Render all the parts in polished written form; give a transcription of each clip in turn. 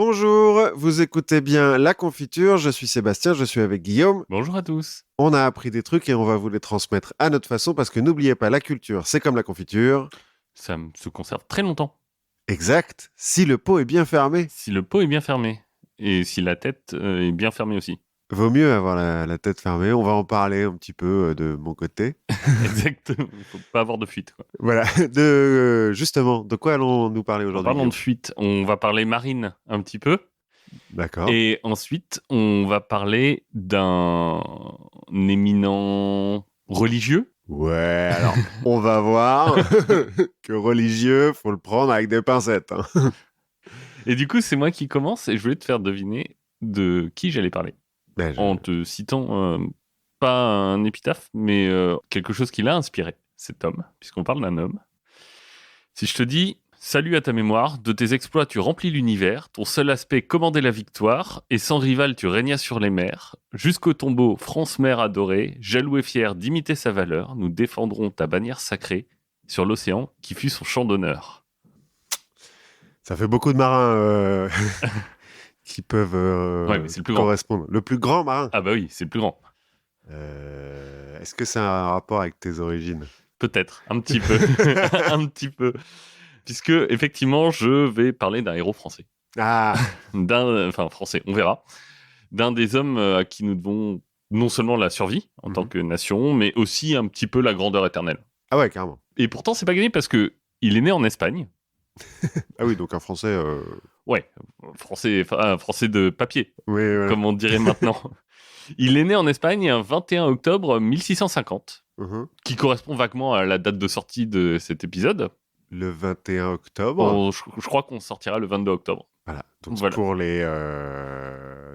Bonjour, vous écoutez bien La Confiture, je suis Sébastien, je suis avec Guillaume. Bonjour à tous. On a appris des trucs et on va vous les transmettre à notre façon parce que n'oubliez pas, la culture, c'est comme la confiture. Se conserve très longtemps Exact, si le pot est bien fermé. si le pot est bien fermé et si la tête est bien fermée aussi. Vaut mieux avoir la tête fermée, on va en parler un petit peu de mon côté. Exactement. Il faut pas avoir de fuite, quoi. Voilà, justement, de quoi allons-nous parler En aujourd'hui, parlant de Guillaume? fuite, on va parler marine un petit peu D'accord. et ensuite on va parler d'un éminent religieux. Ouais, alors, on va voir que religieux, faut le prendre avec des pincettes, hein. Et du coup, c'est moi qui commence et je voulais te faire deviner de qui j'allais parler Ben, en te citant pas un épitaphe, mais quelque chose qui l'a inspiré, cet homme, puisqu'on parle d'un homme. Si je te dis « Salut à ta mémoire, de tes exploits tu remplis l'univers, ton seul aspect commandait la victoire, et sans rival tu régnas sur les mers. Jusqu'au tombeau, France-mère adorée, jaloux et fier d'imiter sa valeur, nous défendrons ta bannière sacrée sur l'océan qui fut son champ d'honneur. Ça fait beaucoup de marins qui peuvent Ouais, mais c'est le plus grand. correspondre. Le plus grand marin. Ah bah oui, c'est le plus grand. Est-ce que ça a un rapport avec tes origines? Peut-être, un petit peu. Un petit peu. Puisque, effectivement, je vais parler d'un héros français. Ah, Enfin, français, on verra. D'un des hommes à qui nous devons non seulement la survie en tant que nation, mais aussi un petit peu la grandeur éternelle. ah ouais, carrément. Et pourtant, c'est pas gagné parce que il est né en Espagne. Ah oui, donc un Français. Ouais, français de papier, Oui, voilà. comme on dirait maintenant. Il est né en Espagne un 21 octobre 1650, Mhm. qui correspond vaguement à la date de sortie de cet épisode. Le 21 octobre. Je crois qu'on sortira le 22 octobre. Voilà. Donc Voilà, pour les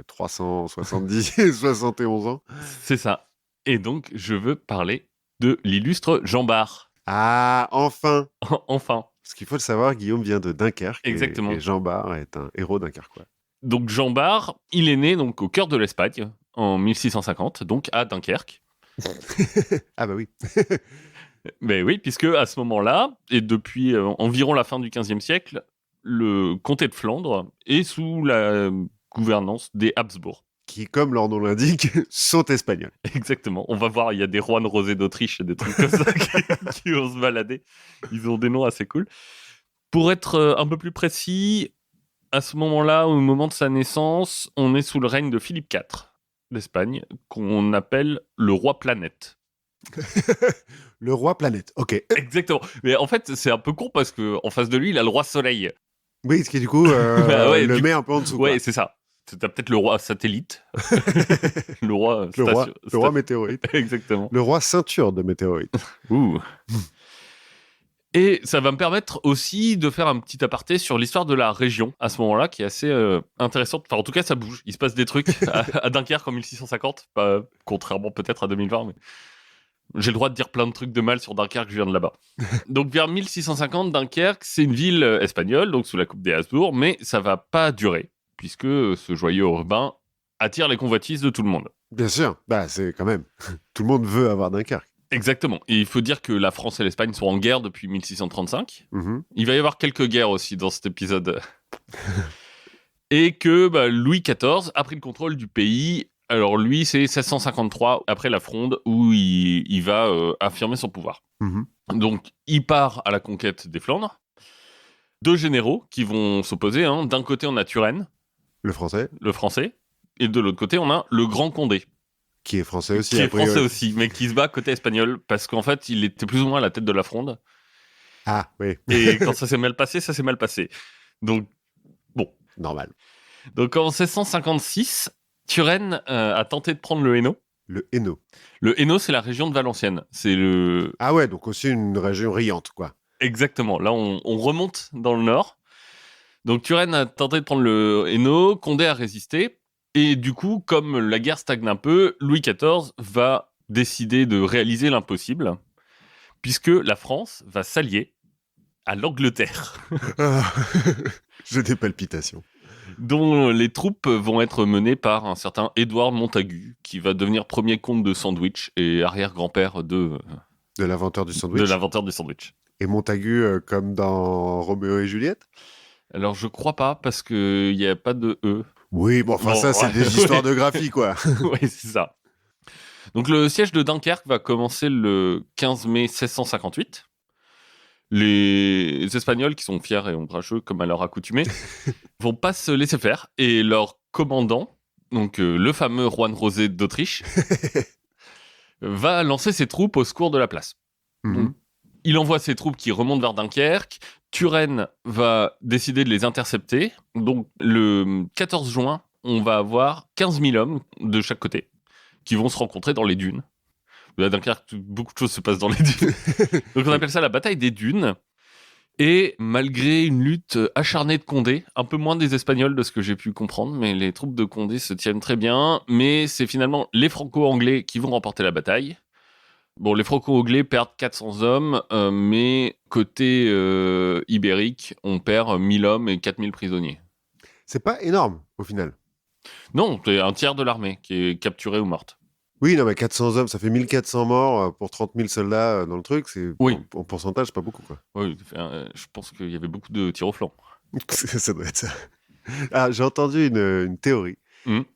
370 et 71 ans. c'est ça. Et donc, je veux parler de l'illustre Jean Bart. Ah, enfin. Enfin, Parce qu'il faut le savoir, Guillaume vient de Dunkerque exactement. et Jean Bart est un héros dunkerquois. Donc Jean Bart, il est né donc au cœur de l'Espagne en 1650, donc à Dunkerque. Ah bah oui. Mais oui, puisque à ce moment-là, et depuis environ la fin du XVe siècle, le comté de Flandre est sous la gouvernance des Habsbourg. Qui, comme leur nom l'indique, sont espagnols. Exactement. On va voir, il y a des Juan Rosé d'Autriche et des trucs comme ça qui vont se balader. Ils ont des noms assez cool. Pour être un peu plus précis, à ce moment-là, au moment de sa naissance, on est sous le règne de Philippe IV d'Espagne, qu'on appelle le roi planète. Le roi planète, ok. Exactement. Mais en fait, c'est un peu con parce que en face de lui, il a le roi soleil. Oui, ce qui du coup Bah ouais, le met un peu en dessous. ouais, Quoi. c'est ça. T'as peut-être le roi satellite, le roi Le roi météorite. Exactement. Le roi ceinture de météorite. Ouh. Et ça va me permettre aussi de faire un petit aparté sur l'histoire de la région à ce moment-là, qui est assez intéressante. Enfin, en tout cas, ça bouge. Il se passe des trucs à Dunkerque en 1650, pas, contrairement peut-être à 2020, mais j'ai le droit de dire plein de trucs de mal sur Dunkerque, je viens de là-bas. Donc vers 1650, Dunkerque, c'est une ville espagnole, donc sous la coupe des Habsbourg, mais ça va pas durer, puisque ce joyau urbain attire les convoitises de tout le monde. Bien sûr, bah c'est quand même. Tout le monde veut avoir Dunkerque. Exactement. Et il faut dire que la France et l'Espagne sont en guerre depuis 1635. Mhm. Il va y avoir quelques guerres aussi dans cet épisode. Et que Louis XIV a pris le contrôle du pays. Alors lui, c'est 1653, après la Fronde, où il va affirmer son pouvoir. Mhm. Donc, il part à la conquête des Flandres. Deux généraux qui vont s'opposer. Hein. D'un côté, on a Turenne, Le français, le français. Et de l'autre côté, on a le Grand Condé, qui est français aussi. qui est a priori. français aussi, mais qui se bat côté espagnol, parce qu'en fait, il était plus ou moins à la tête de la Fronde. Ah, oui. Et quand ça s'est mal passé, ça s'est mal passé. Donc, bon. Normal. Donc, en 1656, Turenne a tenté de prendre le Hainaut. Le Hainaut. Le Hainaut, c'est la région de Valenciennes. C'est le... Ah ouais, donc aussi une région riante, quoi. Exactement. Là, on remonte dans le nord. Donc, Turenne a tenté de prendre le Hainaut. Condé a résisté. Et du coup, comme la guerre stagne un peu, Louis XIV va décider de réaliser l'impossible, puisque la France va s'allier à l'Angleterre, Ah, j'ai des palpitations. dont les troupes vont être menées par un certain Édouard Montagu, qui va devenir premier comte de Sandwich et arrière-grand-père de De l'inventeur du sandwich. l'inventeur du sandwich. Et Montagu, comme dans Roméo et Juliette. Alors, je crois pas, parce qu'il n'y a pas de E. Oui, bon, enfin, Bon, ça, c'est ouais. des histoires de graphie, quoi. Oui, c'est ça. Donc, le siège de Dunkerque va commencer le 15 mai 1658. Les Espagnols, qui sont fiers et ombrageux, comme à leur accoutumée, vont pas se laisser faire. Et leur commandant, donc le fameux Juan José d'Autriche, va lancer ses troupes au secours de la place. Donc, Mhm. il envoie ses troupes qui remontent vers Dunkerque. Turenne va décider de les intercepter. Donc, le 14 juin, on va avoir 15 000 hommes de chaque côté qui vont se rencontrer dans les dunes. À Dunkerque, beaucoup de choses se passent dans les dunes. Donc, on appelle ça la bataille des dunes. Et malgré une lutte acharnée de Condé, un peu moins des Espagnols de ce que j'ai pu comprendre, mais les troupes de Condé se tiennent très bien. Mais c'est finalement les Franco-Anglais qui vont remporter la bataille. Bon, les Franco-Anglais perdent 400 hommes, mais côté ibérique, on perd 1000 hommes et 4000 prisonniers. C'est pas énorme, au final. Non, c'est un tiers de l'armée qui est capturée ou morte. Oui, non, mais 400 hommes, ça fait 1400 morts pour 30 000 soldats dans le truc. C'est, Oui. en pourcentage, c'est pas beaucoup, quoi. Oui, je pense qu'il y avait beaucoup de tirs au flanc. Ça doit être ça. Ah, j'ai entendu une théorie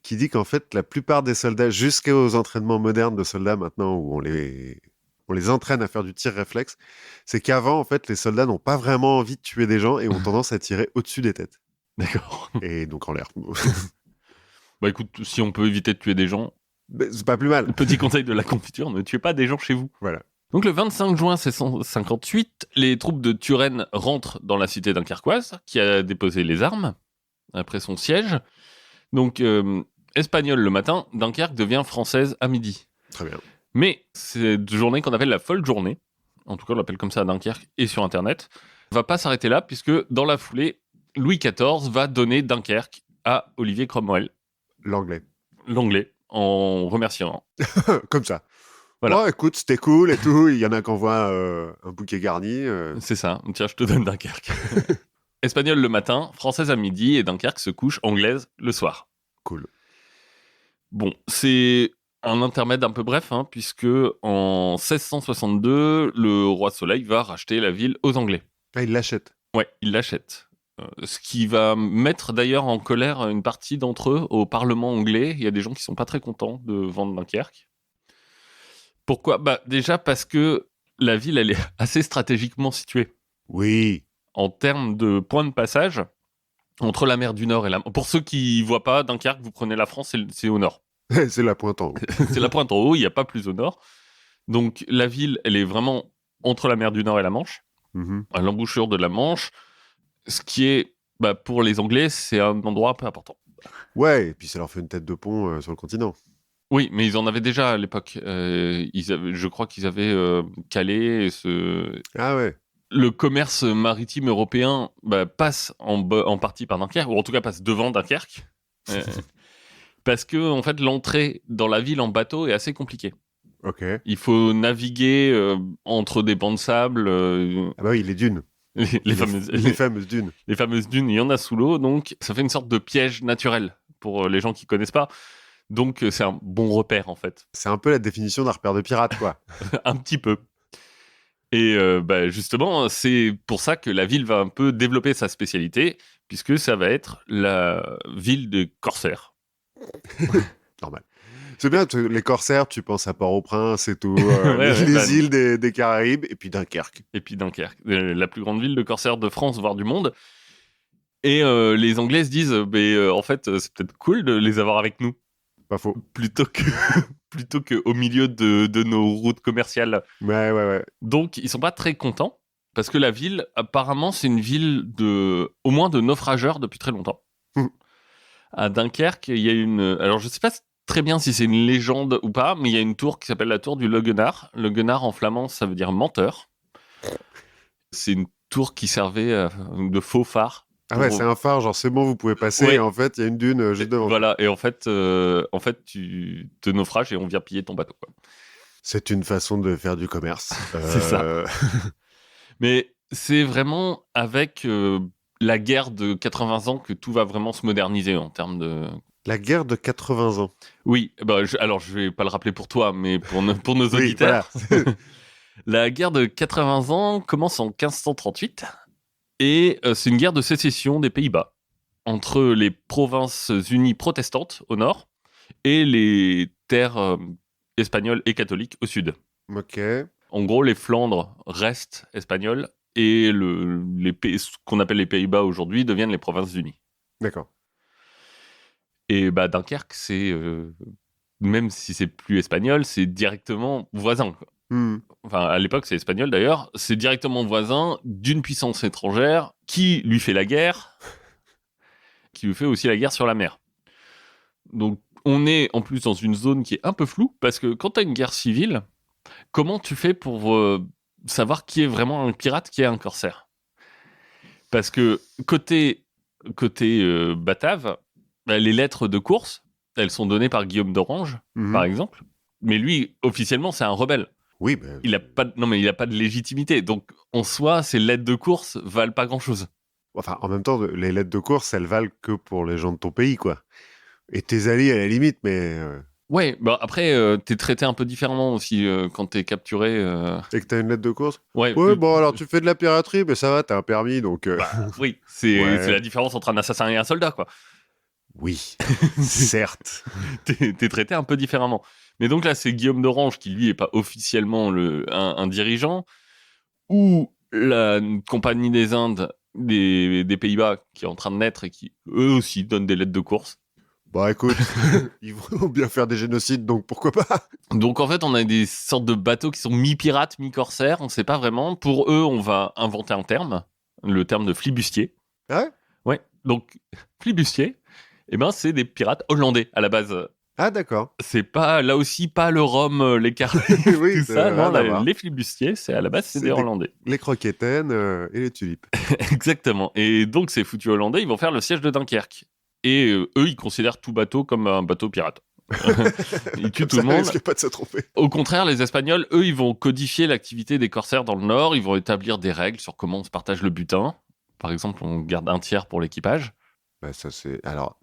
qui dit qu'en fait, la plupart des soldats, jusqu'aux entraînements modernes de soldats maintenant, où on les entraîne à faire du tir réflexe, c'est qu'avant, en fait, les soldats n'ont pas vraiment envie de tuer des gens et ont tendance à tirer au-dessus des têtes. D'accord. Et donc en l'air. Bah écoute, si on peut éviter de tuer des gens, Mais c'est pas plus mal. petit conseil de la confiture, ne tuez pas des gens chez vous. Voilà. Donc le 25 juin 1658, les troupes de Turenne rentrent dans la cité dunkerquoise, qui a déposé les armes après son siège. Donc, espagnole le matin, Dunkerque devient française à midi. Très bien. Mais cette journée qu'on appelle la folle journée, en tout cas on l'appelle comme ça à Dunkerque et sur Internet, va pas s'arrêter là, puisque dans la foulée, Louis XIV va donner Dunkerque à Olivier Cromwell, L'anglais. l'anglais, en remerciant. Comme ça. Voilà. Oh, écoute, c'était cool et tout. Il y en a qui envoient un bouquet garni. C'est ça, tiens, je te donne Dunkerque. Espagnole le matin, française à midi, et Dunkerque se couche anglaise le soir. Cool. Bon, c'est un intermède un peu bref, hein, puisque en 1662, le roi Soleil va racheter la ville aux Anglais. Ah, il l'achète. Ouais, il l'achète. Ce qui va mettre d'ailleurs en colère une partie d'entre eux au Parlement anglais. Il y a des gens qui sont pas très contents de vendre Dunkerque. Pourquoi ? Bah, déjà parce que la ville, elle est assez stratégiquement située. Oui. En termes de point de passage, entre la mer du Nord et la... Pour ceux qui voient pas, Dunkerque, vous prenez la France, c'est au nord. C'est la pointe en haut. C'est la pointe en haut, il n'y a pas plus au nord. Donc la ville, elle est vraiment entre la mer du Nord et la Manche, à l'embouchure de la Manche, ce qui est, pour les Anglais, c'est un endroit un peu important. Ouais, et puis ça leur fait une tête de pont sur le continent. Oui, mais ils en avaient déjà à l'époque. Je crois qu'ils avaient Calais. Ah ouais. Le commerce maritime européen passe en partie par Dunkerque, ou en tout cas passe devant Dunkerque. Parce que en fait, l'entrée dans la ville en bateau est assez compliquée. Ok. Il faut naviguer entre des bancs de sable. Ah bah oui, les dunes. Les fameuses dunes. Les fameuses dunes, il y en a sous l'eau, donc ça fait une sorte de piège naturel pour les gens qui connaissent pas. Donc c'est un bon repère en fait. C'est un peu la définition d'un repère de pirate, quoi. Un petit peu. Et justement, c'est pour ça que la ville va un peu développer sa spécialité, puisque ça va être la ville des corsaires. Normal. C'est bien, les corsaires, tu penses à Port-au-Prince et tout, Ouais, les îles des Caraïbes, et puis Dunkerque. Et puis Dunkerque, la plus grande ville de corsaires de France, voire du monde. Et les Anglais se disent, en fait, c'est peut-être cool de les avoir avec nous. Pas faux. Plutôt que au milieu de nos routes commerciales. Ouais. Donc, ils sont pas très contents, parce que la ville, apparemment, c'est une ville au moins de naufrageurs depuis très longtemps. À Dunkerque, il y a alors, je sais pas très bien si c'est une légende ou pas, mais il y a une tour qui s'appelle la tour du Leugenard. Leugenard, en flamand, ça veut dire menteur. C'est une tour qui servait de faux phare. Ah ouais, c'est un phare, genre c'est bon, vous pouvez passer, Ouais. et en fait, il y a une dune juste devant. Voilà, et en fait, tu te naufrages et on vient piller ton bateau, quoi. C'est une façon de faire du commerce. C'est ça. Mais c'est vraiment avec la guerre de 80 ans que tout va vraiment se moderniser en termes de... La guerre de 80 ans. Oui, alors je vais pas le rappeler pour toi, mais pour nos auditeurs. Voilà. La guerre de 80 ans commence en 1538 Et c'est une guerre de sécession des Pays-Bas entre les Provinces-Unies protestantes au nord et les terres espagnoles et catholiques au sud. Ok. En gros, les Flandres restent espagnoles et ce qu'on appelle les Pays-Bas aujourd'hui deviennent les Provinces-Unies. D'accord. Et Dunkerque, c'est même si c'est plus espagnol, c'est directement voisin. Enfin, à l'époque, c'est espagnol d'ailleurs. C'est directement voisin d'une puissance étrangère qui lui fait la guerre, qui lui fait aussi la guerre sur la mer. Donc, on est en plus dans une zone qui est un peu floue parce que quand tu as une guerre civile, comment tu fais pour savoir qui est vraiment un pirate, qui est un corsaire? Parce que côté batave, les lettres de course, elles sont données par Guillaume d'Orange, par exemple. Mais lui, officiellement, c'est un rebelle. Oui, il a pas de légitimité. Donc, en soi, ces lettres de course valent pas grand-chose. Enfin, en même temps, les lettres de course, elles valent que pour les gens de ton pays, quoi. Et tes alliés, à la limite, mais... Ouais, après, t'es traité un peu différemment aussi quand t'es capturé. Et que t'as une lettre de course? Ouais, bon, alors tu fais de la piraterie, mais ça va, t'as un permis, donc... oui, c'est la différence entre un assassin et un soldat, quoi. Oui, certes. T'es traité un peu différemment. Mais donc là, c'est Guillaume d'Orange qui, lui, est pas officiellement un dirigeant, ou la Compagnie des Indes des Pays-Bas qui est en train de naître et qui, eux aussi, donnent des lettres de course. Bah écoute, ils vont bien faire des génocides, donc pourquoi pas? Donc en fait, on a des sortes de bateaux qui sont mi-pirates, mi-corsaires, on ne sait pas vraiment. Pour eux, on va inventer un terme, le terme de flibustier. Ah ouais? Ouais, donc flibustier, c'est des pirates hollandais à la base. Ah d'accord. C'est pas, là aussi, pas le rhum, les Caraïbes, oui, tout ça. Non, là, les flibustiers, à la base, c'est des Hollandais. Les croquetaines et les tulipes. Exactement. Et donc, ces foutus Hollandais, ils vont faire le siège de Dunkerque. Et eux, ils considèrent tout bateau comme un bateau pirate. Ils tuent tout le monde. Ça risque pas de se tromper. Au contraire, les Espagnols, eux, ils vont codifier l'activité des corsaires dans le Nord. Ils vont établir des règles sur comment on se partage le butin. Par exemple, on garde un tiers pour l'équipage. Bah, ça, c'est... Alors,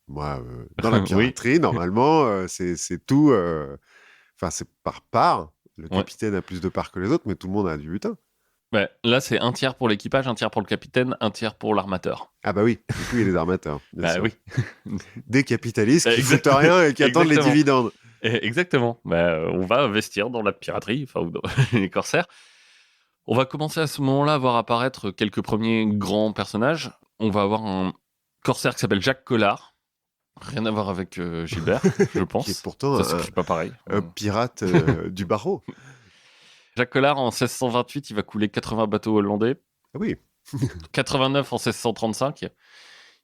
moi, dans la piraterie, normalement, c'est tout... Enfin, c'est par part. Le capitaine a plus de parts que les autres, mais tout le monde a du butin. Ouais, là, c'est un tiers pour l'équipage, un tiers pour le capitaine, un tiers pour l'armateur. Ah bah oui, du coup, il y a les armateurs. Bah sûr. oui. Des capitalistes qui foutent rien et qui attendent les dividendes. Exactement. On va investir dans la piraterie, ou dans les corsaires. On va commencer à ce moment-là à voir apparaître quelques premiers grands personnages. On va avoir un corsaire qui s'appelle Jacques Collard. Rien à voir avec Gilbert, je pense. Qui est pourtant ça s'écrit pas pareil. Un pirate du barreau. Jacques Collard, en 1628, il va couler 80 bateaux hollandais. Ah oui. 89 en 1635.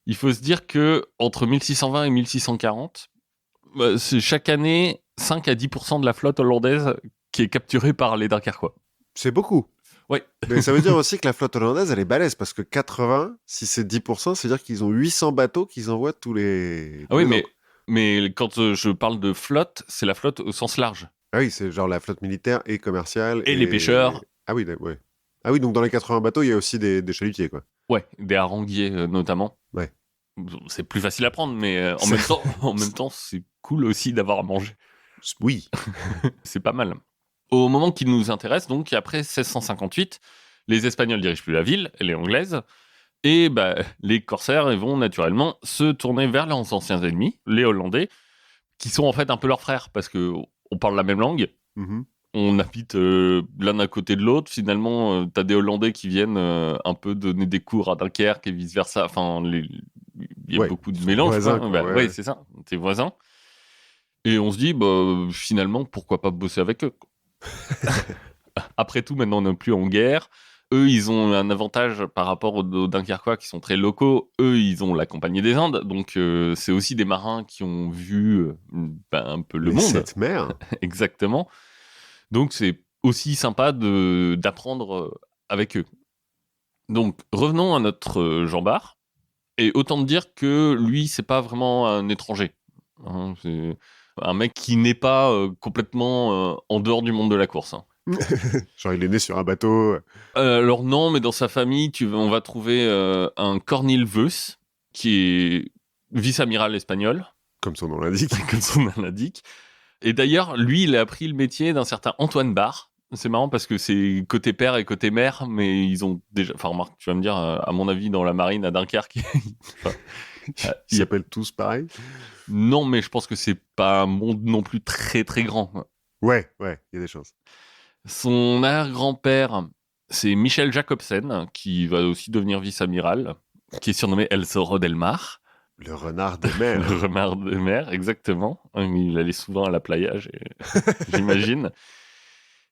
Il faut se dire que entre 1620 et 1640, c'est chaque année 5 à 10% de la flotte hollandaise qui est capturée par les Dunkerquois. C'est beaucoup. Oui. Mais ça veut dire aussi que la flotte hollandaise, elle est balèze, parce que 80, si c'est 10%, c'est-à-dire qu'ils ont 800 bateaux qu'ils envoient tous les... Ah oui, mais quand je parle de flotte, c'est la flotte au sens large. Ah oui, c'est genre la flotte militaire et commerciale. Et les pêcheurs. Ah oui, ouais. Ah oui, donc dans les 80 bateaux, il y a aussi des chalutiers, quoi. Ouais, des haranguiers notamment. Ouais. C'est plus facile à prendre, mais en même temps, c'est cool aussi d'avoir à manger. Oui. C'est pas mal. Au moment qui nous intéresse, donc après 1658, les Espagnols dirigent plus la ville, elle est anglaise, et les corsaires vont naturellement se tourner vers leurs anciens ennemis, les Hollandais, qui sont en fait un peu leurs frères, parce que on parle la même langue, on habite l'un à côté de l'autre, finalement, t'as des Hollandais qui viennent un peu donner des cours à Dunkerque et vice-versa, enfin, il y a beaucoup de mélanges. Ouais, c'est ça, t'es voisins. Et on se dit, finalement, pourquoi pas bosser avec eux? Après tout, maintenant, on n'est plus en guerre. Eux, ils ont un avantage par rapport aux Dunkerquois qui sont très locaux. Eux, ils ont la Compagnie des Indes. Donc, c'est aussi des marins qui ont vu un peu le monde. Cette mer. Exactement. Donc, c'est aussi sympa d'apprendre avec eux. Donc, revenons à notre Jean Bart. Et autant te dire que lui, c'est pas vraiment un étranger. Hein, c'est un mec qui n'est pas complètement en dehors du monde de la course. Hein. Genre, il est né sur un bateau. Alors non, mais dans sa famille, on va trouver un Cornil Veus, qui est vice-amiral espagnol. Comme son nom l'indique. Comme son nom l'indique. Et d'ailleurs, lui, il a appris le métier d'un certain Antoine Bar, C'est marrant parce que c'est côté père et côté mère, mais ils ont déjà. Enfin, remarque, tu vas me dire, à mon avis, dans la marine à Dunkerque. Enfin, Ils s'appellent tous pareil. Non, mais je pense que c'est pas un monde non plus très très grand. Ouais, il y a des chances. Son arrière-grand-père, c'est Michel Jacobsen, qui va aussi devenir vice-amiral, qui est surnommé El Zorro del Mar. Le renard des mers. Le renard des mers, exactement. Il allait souvent à la playage, j'imagine.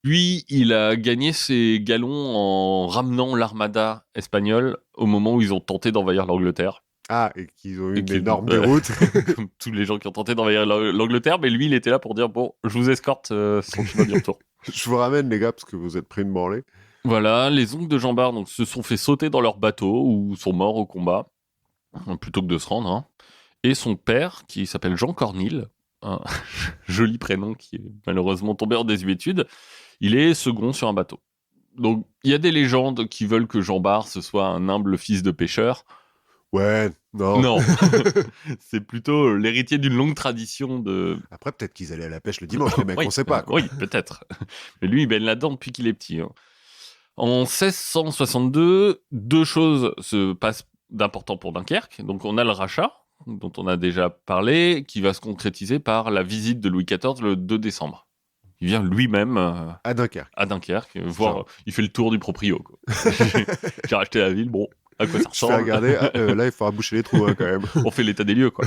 Lui, il a gagné ses galons en ramenant l'armada espagnole au moment où ils ont tenté d'envahir l'Angleterre. Ah, et qu'ils ont eu une énorme déroute. Comme tous les gens qui ont tenté d'envahir l'Angleterre, mais lui, il était là pour dire, bon, je vous escorte son chemin du retour. Je vous ramène, les gars, parce que vous êtes pris une branlée. Voilà, les oncles de Jean Bart donc, se sont fait sauter dans leur bateau ou sont morts au combat, plutôt que de se rendre. Hein. Et son père, qui s'appelle Jean Cornille, un joli prénom qui est malheureusement tombé en désuétude, il est second sur un bateau. Donc, il y a des légendes qui veulent que Jean Bart ce soit un humble fils de pêcheur. Ouais, non. Non, c'est plutôt l'héritier d'une longue tradition de... Après, peut-être qu'ils allaient à la pêche le dimanche, les mecs, oui, on sait pas. Quoi. Oui, peut-être. Mais lui, il baigne là-dedans depuis qu'il est petit. Hein. En 1662, deux choses se passent d'important pour Dunkerque. Donc, on a le rachat, dont on a déjà parlé, qui va se concrétiser par la visite de Louis XIV le 2 décembre. Il vient lui-même à Dunkerque voir, il fait le tour du proprio. Quoi. J'ai racheté la ville, bon, à quoi ça ressemble. Je vais regarder, là, il faudra boucher les trous, hein, quand même. On fait l'état des lieux, quoi.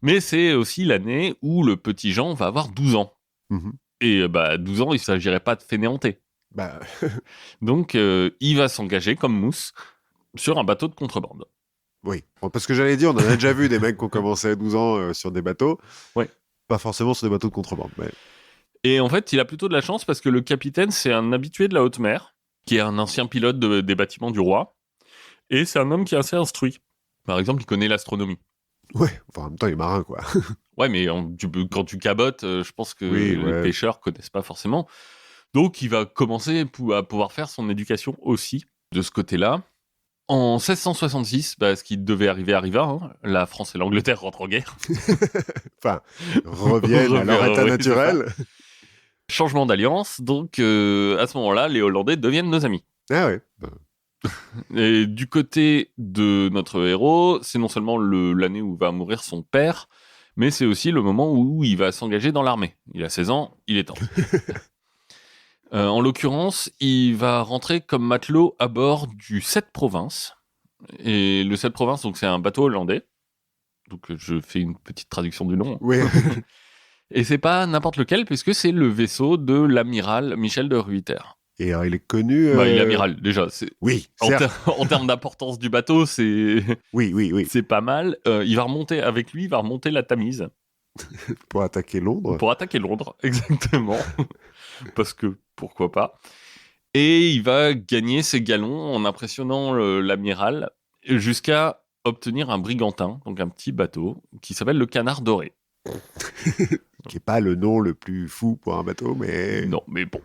Mais c'est aussi l'année où le petit Jean va avoir 12 ans. Mm-hmm. Et 12 ans, il ne s'agirait pas de fainéanter. Bah... Donc, il va s'engager comme mousse sur un bateau de contrebande. Oui, parce que j'allais dire, on en a déjà vu des mecs qui ont commencé à 12 ans sur des bateaux. Oui. Pas forcément sur des bateaux de contrebande, mais... Et en fait, il a plutôt de la chance parce que le capitaine, c'est un habitué de la haute mer, qui est un ancien pilote des bâtiments du roi. Et c'est un homme qui est assez instruit. Par exemple, il connaît l'astronomie. Ouais, enfin, en même temps, il est marin, quoi. Ouais, mais quand tu cabotes, je pense que les pêcheurs connaissent pas forcément. Donc, il va commencer à pouvoir faire son éducation aussi de ce côté-là. En 1666, ce qui devait arriver arriva. Hein. La France et l'Angleterre rentrent en guerre. Enfin, reviennent à leur état naturel. Changement d'alliance. Donc, à ce moment-là, les Hollandais deviennent nos amis. Ah ouais. Et du côté de notre héros, c'est non seulement l'année où va mourir son père, mais c'est aussi le moment où il va s'engager dans l'armée. Il a 16 ans, il est temps. En l'occurrence, il va rentrer comme matelot à bord du 7 Provinces. Et le 7 Provinces, donc c'est un bateau hollandais. Donc je fais une petite traduction du nom. Oui. Et c'est pas n'importe lequel, puisque c'est le vaisseau de l'amiral Michel de Ruyter. Et alors, il est connu... il est amiral, déjà. Oui, en termes d'importance du bateau, c'est... Oui. C'est pas mal. Il va remonter la Tamise. Pour attaquer Londres. Pour attaquer Londres, exactement. Parce que, pourquoi pas. Et il va gagner ses galons en impressionnant l'amiral jusqu'à obtenir un brigantin, donc un petit bateau, qui s'appelle le Canard Doré. Qui n'est pas le nom le plus fou pour un bateau, mais... Non, mais bon.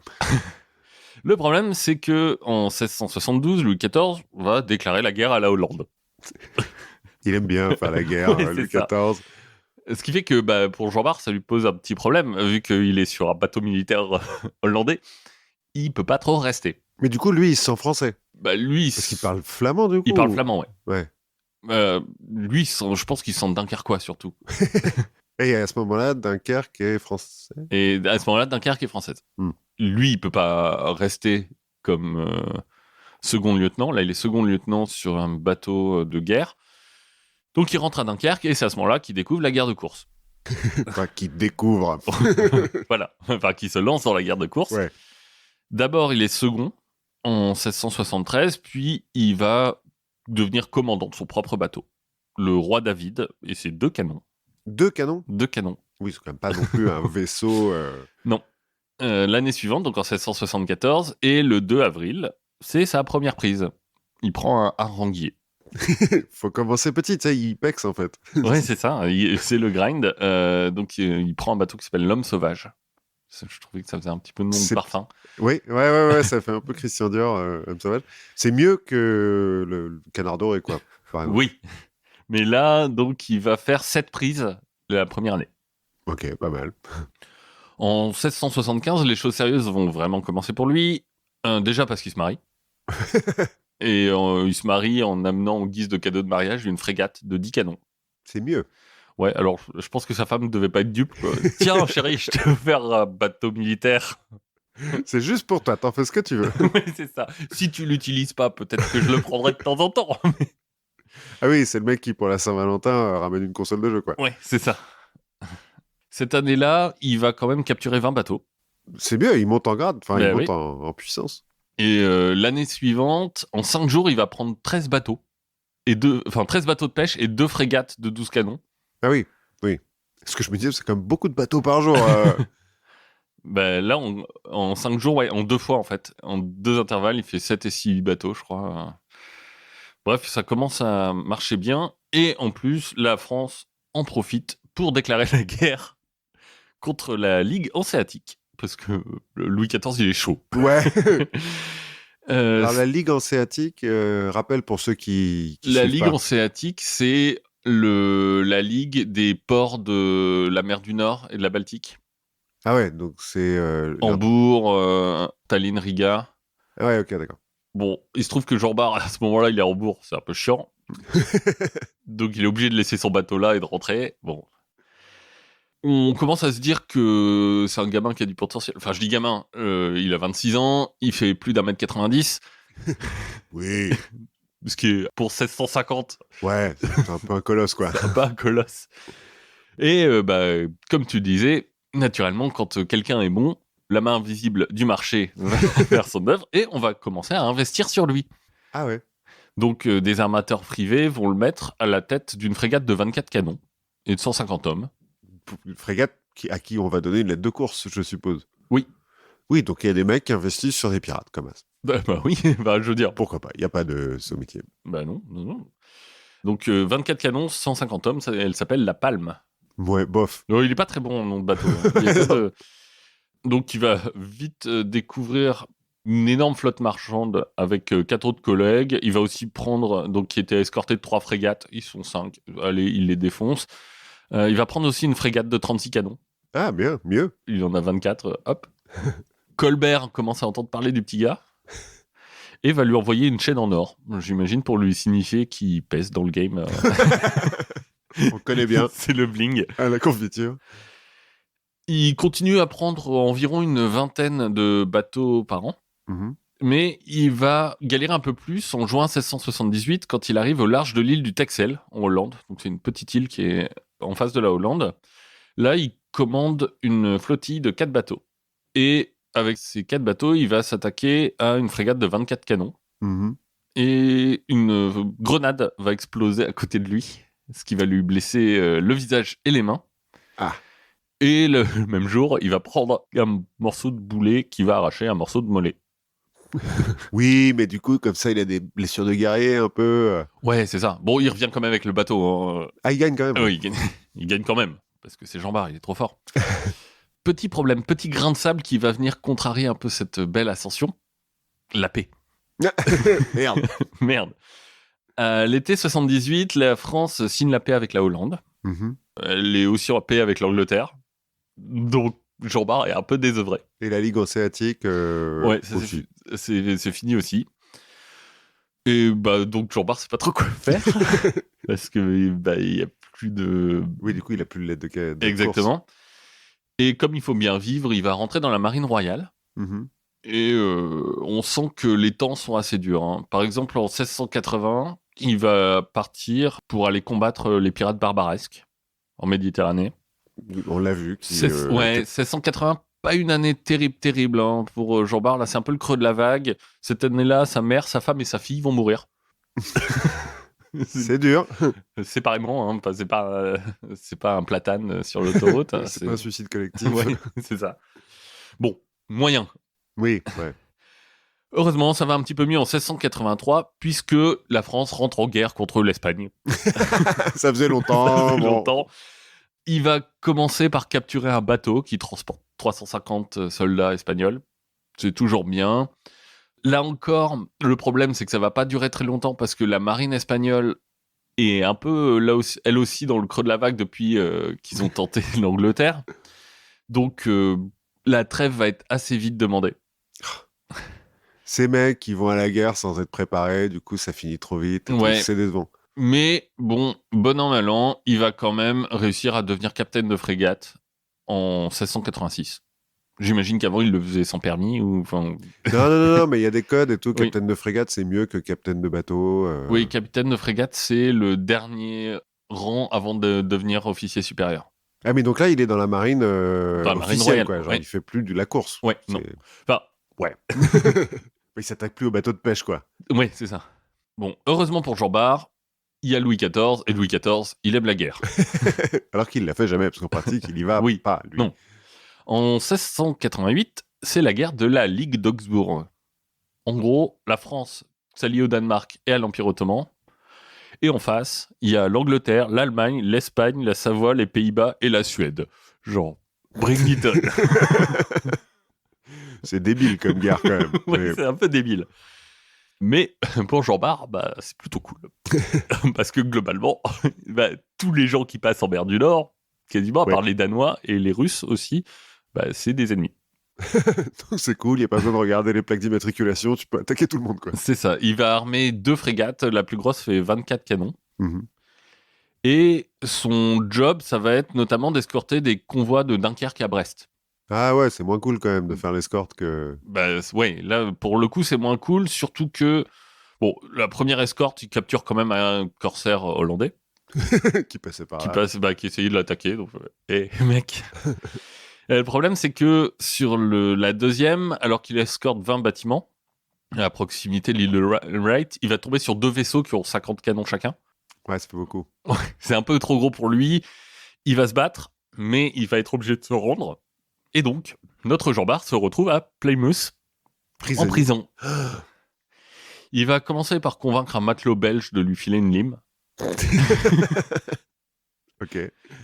Le problème, c'est que en 1672, Louis XIV va déclarer la guerre à la Hollande. Il aime bien faire la guerre, Oui, Louis XIV. Ce qui fait que pour Jean Bart, ça lui pose un petit problème, vu qu'il est sur un bateau militaire hollandais. Il peut pas trop rester. Mais du coup, lui, il se sent français. Lui, parce qu'il parle flamand, du coup. Il parle flamand, ouais. Lui, je pense qu'il sent dunkerquois, surtout. Et à ce moment-là, Dunkerque est français. Et à ce moment-là, Dunkerque est française. Lui, il peut pas rester comme second lieutenant. Là, il est second lieutenant sur un bateau de guerre. Donc, il rentre à Dunkerque et c'est à ce moment-là qu'il découvre la guerre de course. Enfin, qu'il découvre. Voilà. Enfin, qu'il se lance dans la guerre de course. Ouais. D'abord, il est second en 1673, puis il va devenir commandant de son propre bateau. Le roi David et ses 2 canons. 2 canons ? 2 canons. Oui, c'est quand même pas non plus un vaisseau... Non. L'année suivante, donc en 1674, et le 2 avril, c'est sa première prise. Il prend un haranguier. Faut commencer petit, tu sais, il pexe en fait. Ouais, c'est ça, c'est le grind. Donc il prend un bateau qui s'appelle l'Homme Sauvage. Je trouvais que ça faisait un petit peu de nom de parfum. Oui, ouais, ça fait un peu Christian Dior, L'Homme Sauvage. C'est mieux que le Canard Doré, quoi. Oui, mais là, donc, il va faire 7 prises la première année. Ok, pas mal. En 1675, les choses sérieuses vont vraiment commencer pour lui. Déjà parce qu'il se marie. Et il se marie en amenant en guise de cadeau de mariage une frégate de 10 canons. C'est mieux. Ouais, alors je pense que sa femme ne devait pas être dupe. Tiens, chérie, je te veux faire un bateau militaire. C'est juste pour toi, t'en fais ce que tu veux. Oui, c'est ça. Si tu l'utilises pas, peut-être que je le prendrai de temps en temps. Ah oui, c'est le mec qui, pour la Saint-Valentin, ramène une console de jeu, quoi. Ouais, c'est ça. Cette année-là, il va quand même capturer 20 bateaux. C'est mieux, il monte en grade, enfin, il Ben monte oui. en puissance. Et l'année suivante, en 5 jours, il va prendre 13 bateaux. 13 bateaux de pêche et 2 frégates de 12 canons. Ah oui, oui. Ce que je me disais, c'est comme beaucoup de bateaux par jour. Ben là, en 5 jours, ouais, en 2 fois en fait. En 2 intervalles, il fait 7 et 6 bateaux, je crois. Bref, ça commence à marcher bien. Et en plus, la France en profite pour déclarer la guerre contre la Ligue hanséatique. Parce que Louis XIV, il est chaud. Ouais. Euh, Alors, la Ligue hanséatique, rappelle pour ceux qui la suivent Ligue pas. hanséatique, c'est la Ligue des ports de la mer du Nord et de la Baltique. Ah ouais, donc c'est... Hambourg, Tallinn, Riga. Ah ouais, ok, d'accord. Bon, il se trouve que Jean Bart, à ce moment-là, il est à Hambourg, c'est un peu chiant. Donc il est obligé de laisser son bateau là et de rentrer. Bon. On commence à se dire que c'est un gamin qui a du potentiel. Enfin, je dis gamin, il a 26 ans, il fait plus d'1m90. Oui. Ce qui est, pour 1650... Ouais, c'est un peu un colosse, quoi. C'est pas un colosse. Et comme tu disais, naturellement, quand quelqu'un est bon, la main invisible du marché va faire son œuvre et on va commencer à investir sur lui. Ah ouais. Donc des armateurs privés vont le mettre à la tête d'une frégate de 24 canons et de 150 hommes. Une frégate à qui on va donner une lettre de course, je suppose. Oui. Oui, donc il y a des mecs qui investissent sur des pirates, comme ça. Bah oui, je veux dire. Pourquoi pas? Il n'y a pas de sommetier. Bah non. Donc 24 canons, 150 hommes, elle s'appelle la Palme. Ouais, bof. Non, il est pas très bon en nom de bateau. Donc il va vite découvrir une énorme flotte marchande avec 4 autres collègues. Il va aussi prendre, donc qui était escorté de 3 frégates, ils sont 5, allez, il les défonce. Il va prendre aussi une frégate de 36 canons. Ah, bien, mieux. Il en a 24, hop. Colbert commence à entendre parler du petit gars et va lui envoyer une chaîne en or, j'imagine pour lui signifier qu'il pèse dans le game. On connaît bien. C'est le bling. À la confiture. Il continue à prendre environ une vingtaine de bateaux par an. Mm-hmm. Mais il va galérer un peu plus en juin 1678 quand il arrive au large de l'île du Texel, en Hollande. Donc c'est une petite île qui est en face de la Hollande. Là, il commande une flottille de 4 bateaux. Et avec ces 4 bateaux, il va s'attaquer à une frégate de 24 canons. Mm-hmm. Et une grenade va exploser à côté de lui, ce qui va lui blesser le visage et les mains. Ah. Et le même jour, il va prendre un morceau de boulet qui va arracher un morceau de mollet. Oui, mais du coup, comme ça, il a des blessures de guerrier un peu. Ouais, c'est ça. Bon, il revient quand même avec le bateau. Hein. Ah, il gagne quand même. Oui, il gagne quand même. Parce que c'est Jean Bart, il est trop fort. Petit problème, petit grain de sable qui va venir contrarier un peu cette belle ascension. La paix. Merde. Merde. L'été 78, la France signe la paix avec la Hollande. Mm-hmm. Elle est aussi en paix avec l'Angleterre. Donc, Jean Bart est un peu désœuvré. Et la Ligue hanséatique ouais, c'est fini aussi. Et donc Jean Bart sait pas trop quoi faire. parce que il y a plus de... Oui, du coup, il a plus de lettre de Exactement. course. Et comme il faut bien vivre, il va rentrer dans la marine royale. Mm-hmm. Et on sent que les temps sont assez durs. Hein. Par exemple, en 1680, il va partir pour aller combattre les pirates barbaresques en Méditerranée. On l'a vu. 1680, pas une année terrible hein, pour Jean Bart. Là, c'est un peu le creux de la vague. Cette année-là, sa mère, sa femme et sa fille vont mourir. C'est dur. Séparément, hein, c'est pas un platane sur l'autoroute. Hein, c'est pas un suicide collectif. Ouais, c'est ça. Bon, moyen. Oui, ouais. Heureusement, ça va un petit peu mieux en 1683, puisque la France rentre en guerre contre l'Espagne. Ça faisait longtemps. Longtemps. Il va commencer par capturer un bateau qui transporte 350 soldats espagnols. C'est toujours bien. Là encore, le problème, c'est que ça va pas durer très longtemps parce que la marine espagnole est un peu, là aussi, elle aussi, dans le creux de la vague depuis qu'ils ont tenté l'Angleterre. Donc, la trêve va être assez vite demandée. Ces mecs qui vont à la guerre sans être préparés, du coup, ça finit trop vite. Ouais. C'est décevant. Mais bon, bon an, mal an, il va quand même réussir à devenir capitaine de frégate en 1686. J'imagine qu'avant, il le faisait sans permis ou... Non, mais il y a des codes et tout. Oui. Capitaine de frégate, c'est mieux que capitaine de bateau. Oui, capitaine de frégate, c'est le dernier rang avant de devenir officier supérieur. Ah, mais donc là, il est dans la marine Dans la marine officielle, royale, quoi. Genre, ouais. il fait plus de la course. Ouais, non. Enfin, ouais. Il s'attaque plus au bateau de pêche, quoi. Ouais, c'est ça. Bon, heureusement pour Jean Bart, il y a Louis XIV, et Louis XIV, il aime la guerre. Alors qu'il l'a fait jamais, parce qu'en pratique, il y va Oui, pas, lui. non. En 1688, c'est la guerre de la Ligue d'Augsbourg. En gros, la France s'allie au Danemark et à l'Empire ottoman. Et en face, il y a l'Angleterre, l'Allemagne, l'Espagne, la Savoie, les Pays-Bas et la Suède. Genre, bring it on. C'est débile comme guerre, quand même. Ouais, c'est un peu débile. Mais pour Jean Bart, bah, c'est plutôt cool. Parce que globalement, bah, tous les gens qui passent en mer du Nord, quasiment, à part les Danois et les Russes aussi, bah, c'est des ennemis. Donc c'est cool, il n'y a pas besoin de regarder les plaques d'immatriculation, tu peux attaquer tout le monde, quoi. C'est ça. Il va armer 2 frégates. La plus grosse fait 24 canons. Mm-hmm. Et son job, ça va être notamment d'escorter des convois de Dunkerque à Brest. Ah ouais, c'est moins cool quand même de faire l'escorte que... Bah ouais, là, pour le coup, c'est moins cool, surtout que, bon, la première escorte, il capture quand même un corsaire hollandais. qui passait par là. Qui essayait de l'attaquer. Donc, mec. Le problème, c'est que sur la deuxième, alors qu'il escorte 20 bâtiments, à proximité de l'île de Wright, il va tomber sur 2 vaisseaux qui ont 50 canons chacun. Ouais, ça fait beaucoup. C'est un peu trop gros pour lui. Il va se battre, mais il va être obligé de se rendre. Et donc, notre Jean Bart se retrouve à Plymouth, en prison. Il va commencer par convaincre un matelot belge de lui filer une lime. Ok.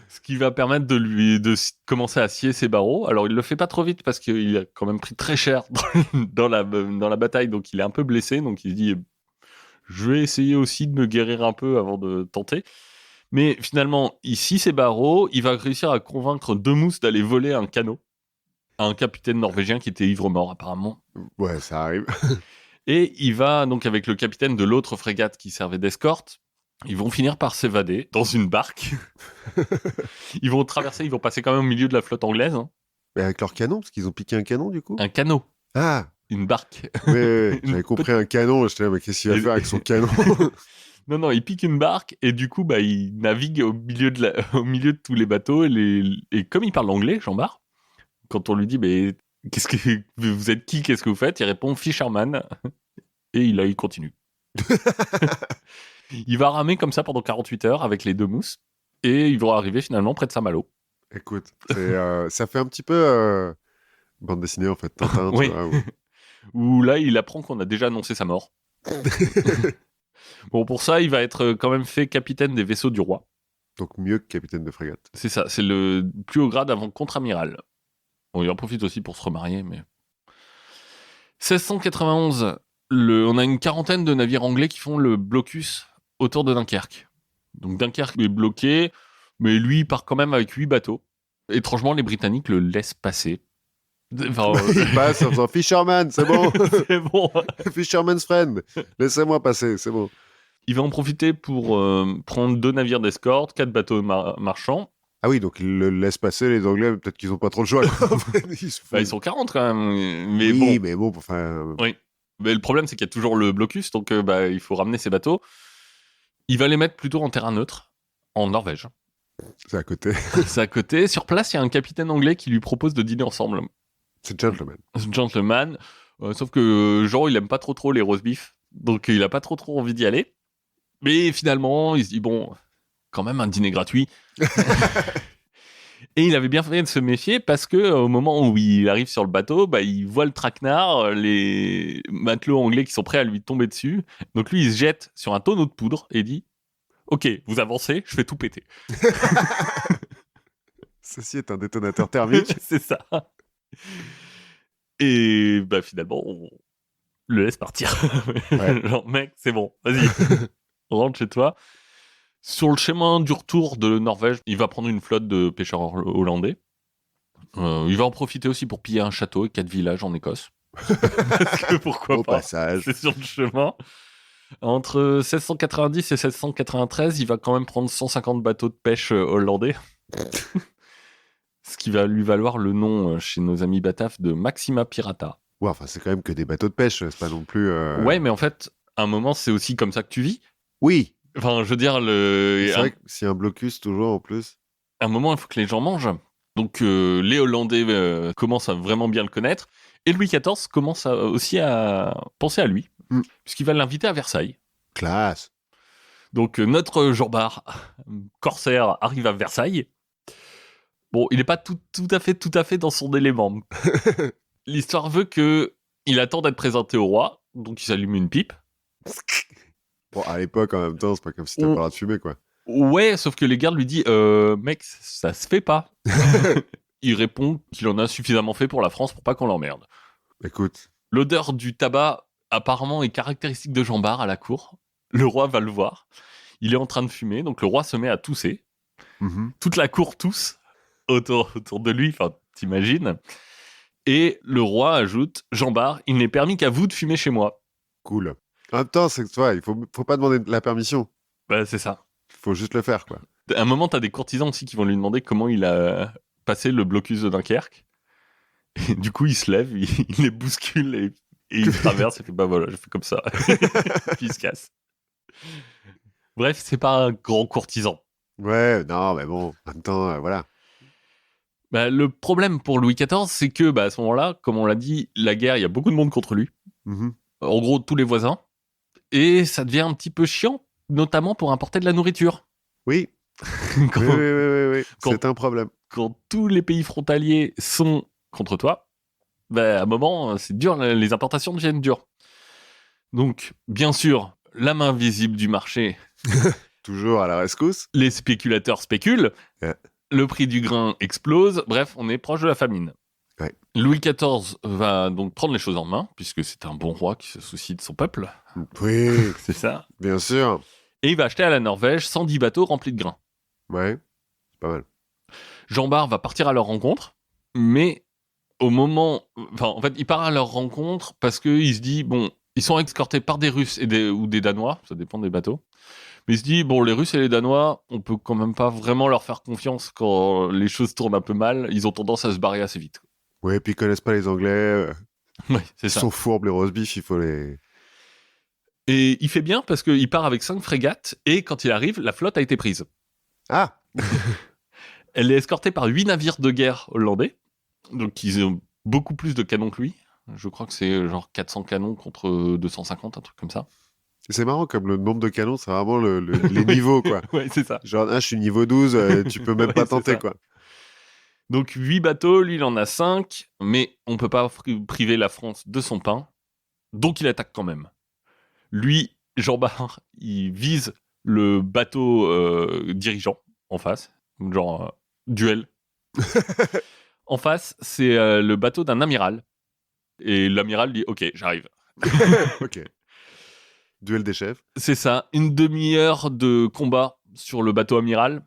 Ce qui va permettre de commencer à scier ses barreaux. Alors, il le fait pas trop vite parce qu'il a quand même pris très cher dans la bataille, donc il est un peu blessé. Donc, il se dit, je vais essayer aussi de me guérir un peu avant de tenter. Mais finalement, il scie ses barreaux. Il va réussir à convaincre De Moos d'aller voler un canot à un capitaine norvégien qui était ivre-mort, apparemment. Ouais, ça arrive. Et il va, donc, avec le capitaine de l'autre frégate qui servait d'escorte, ils vont finir par s'évader dans une barque. Ils vont passer quand même au milieu de la flotte anglaise. Hein. Mais avec leur canon, parce qu'ils ont piqué un canon, du coup. Un canot. Ah. Une barque. Ouais, j'avais compris un canon, j'étais là, mais qu'est-ce qu'il va faire avec son canon? Non, il pique une barque et du coup, bah, il navigue au milieu de tous les bateaux. Et comme il parle anglais, Jean Bart, quand on lui dit, mais vous êtes qui, qu'est-ce que vous faites? Il répond Fisherman. Et il continue. Il va ramer comme ça pendant 48 heures avec les 2 mousses. Et ils vont arriver finalement près de Saint-Malo. Écoute, ça fait un petit peu bande dessinée en fait, Tintin, oui. tu vois. Où là, il apprend qu'on a déjà annoncé sa mort. Bon, pour ça, il va être quand même fait capitaine des vaisseaux du roi. Donc mieux que capitaine de frégate. C'est ça, c'est le plus haut grade avant contre-amiral. Bon, il en profite aussi pour se remarier, mais... 1691, on a une quarantaine de navires anglais qui font le blocus autour de Dunkerque. Donc Dunkerque est bloqué, mais lui, il part quand même avec 8 bateaux. Étrangement, les Britanniques le laissent passer. Enfin, il passe en faisant Fisherman, c'est bon. C'est bon. Fisherman's friend. Laissez-moi passer, c'est bon. Il va en profiter pour prendre 2 navires d'escorte, 4 bateaux marchands. Ah oui, donc il le laisse passer, les Anglais, peut-être qu'ils n'ont pas trop le choix. Ils sont 40 quand même. Mais oui, bon. mais bon, enfin... Oui. Mais le problème, c'est qu'il y a toujours le blocus, donc il faut ramener ces bateaux. Il va les mettre plutôt en terrain neutre, en Norvège. C'est à côté. C'est à côté. Sur place, il y a un capitaine anglais qui lui propose de dîner ensemble. C'est gentleman. Gentleman. Sauf que Jean, il aime pas trop les roast beef. Donc, il a pas trop envie d'y aller. Mais finalement, il se dit, bon, quand même un dîner gratuit. Et il avait bien fait de se méfier parce que au moment où il arrive sur le bateau, il voit le traquenard, les matelots anglais qui sont prêts à lui tomber dessus. Donc lui, il se jette sur un tonneau de poudre et dit « Ok, vous avancez, je fais tout péter. » Ceci est un détonateur thermique. C'est ça. Et finalement, on le laisse partir. Ouais. Genre, mec, c'est bon, vas-y, rentre chez toi. Sur le chemin du retour de Norvège, il va prendre une flotte de pêcheurs hollandais. Il va en profiter aussi pour piller un château et 4 villages en Écosse. Parce que pourquoi Au pas, passage. c'est sur le chemin. Entre 1690 et 1693, il va quand même prendre 150 bateaux de pêche hollandais. Ce qui va lui valoir le nom chez nos amis bataves de Maxima Pirata. Ouais, enfin, c'est quand même que des bateaux de pêche, c'est pas non plus... Ouais, mais en fait, à un moment, c'est aussi comme ça que tu vis. Oui. Enfin, je veux dire, C'est vrai que s'il y a un blocus, toujours, en plus... À un moment, il faut que les gens mangent. Donc, les Hollandais commencent à vraiment bien le connaître. Et Louis XIV commence aussi à penser à lui, puisqu'il va l'inviter à Versailles. Classe. Donc, notre Jean-Bart, corsaire, arrive à Versailles. Bon, il n'est pas tout à fait dans son élément. L'histoire veut qu'il attend d'être présenté au roi, donc il s'allume une pipe. Bon, à l'époque, en même temps, c'est pas comme si t'avais pas le droit de fumer, quoi. Ouais, sauf que les gardes lui disent mec, ça se fait pas. Il répond qu'il en a suffisamment fait pour la France pour pas qu'on l'emmerde. Écoute. L'odeur du tabac, apparemment, est caractéristique de Jean-Bart à la cour. Le roi va le voir. Il est en train de fumer, donc le roi se met à tousser. Toute la cour tousse autour de lui, enfin, t'imagines. Et le roi ajoute Jean-Bart, il n'est permis qu'à vous de fumer chez moi. Cool. En même temps, c'est que toi, il faut pas demander la permission. Bah, c'est ça. Il faut juste le faire, quoi. À un moment, t'as des courtisans aussi qui vont lui demander comment il a passé le blocus de Dunkerque. Et du coup, il se lève, il les bouscule et il traverse et fait bah voilà, je fais comme ça. Puis il se casse. Bref, c'est pas un grand courtisan. Ouais, non, mais bon, en même temps, voilà. Bah, le problème pour Louis XIV, c'est que à ce moment-là, comme on l'a dit, la guerre, il y a beaucoup de monde contre lui. En gros, tous les voisins. Et ça devient un petit peu chiant, notamment pour importer de la nourriture. Oui. Quand, oui. C'est un problème. Quand tous les pays frontaliers sont contre toi, à un moment, c'est dur, les importations deviennent dures. Donc, bien sûr, la main visible du marché. Toujours à la rescousse. Les spéculateurs spéculent. Yeah. Le prix du grain explose. Bref, on est proche de la famine. Ouais. Louis XIV va donc prendre les choses en main, puisque c'est un bon roi qui se soucie de son peuple. Oui. C'est ça. Bien sûr. Et il va acheter à la Norvège 110 bateaux remplis de grains. Ouais, c'est pas mal. Jean-Bart va partir à leur rencontre, mais au moment... Enfin, en fait, il part à leur rencontre parce qu'il se dit, bon, ils sont escortés par des Russes ou des Danois, ça dépend des bateaux. Mais il se dit, bon, les Russes et les Danois, on peut quand même pas vraiment leur faire confiance quand les choses tournent un peu mal. Ils ont tendance à se barrer assez vite. Ouais, puis ils connaissent pas les Anglais. Ouais, c'est ça. Ils sont fourbes, les roast-beef, il faut les... Et il fait bien parce qu'il part avec 5 frégates et quand il arrive, la flotte a été prise. Ah. Elle est escortée par 8 navires de guerre hollandais. Donc ils ont beaucoup plus de canons que lui. Je crois que c'est genre 400 canons contre 250, un truc comme ça. C'est marrant comme le nombre de canons, c'est vraiment les niveaux, quoi. Ouais, c'est ça. Genre, je suis niveau 12, tu peux même pas tenter, quoi. Donc 8 bateaux, lui il en a 5, mais on peut pas priver la France de son pain. Donc il attaque quand même. Lui, Jean-Bart, il vise le bateau dirigeant en face. Genre, duel. En face, c'est le bateau d'un amiral. Et l'amiral dit « Ok, j'arrive. » Ok. Duel des chefs. C'est ça, une demi-heure de combat sur le bateau amiral.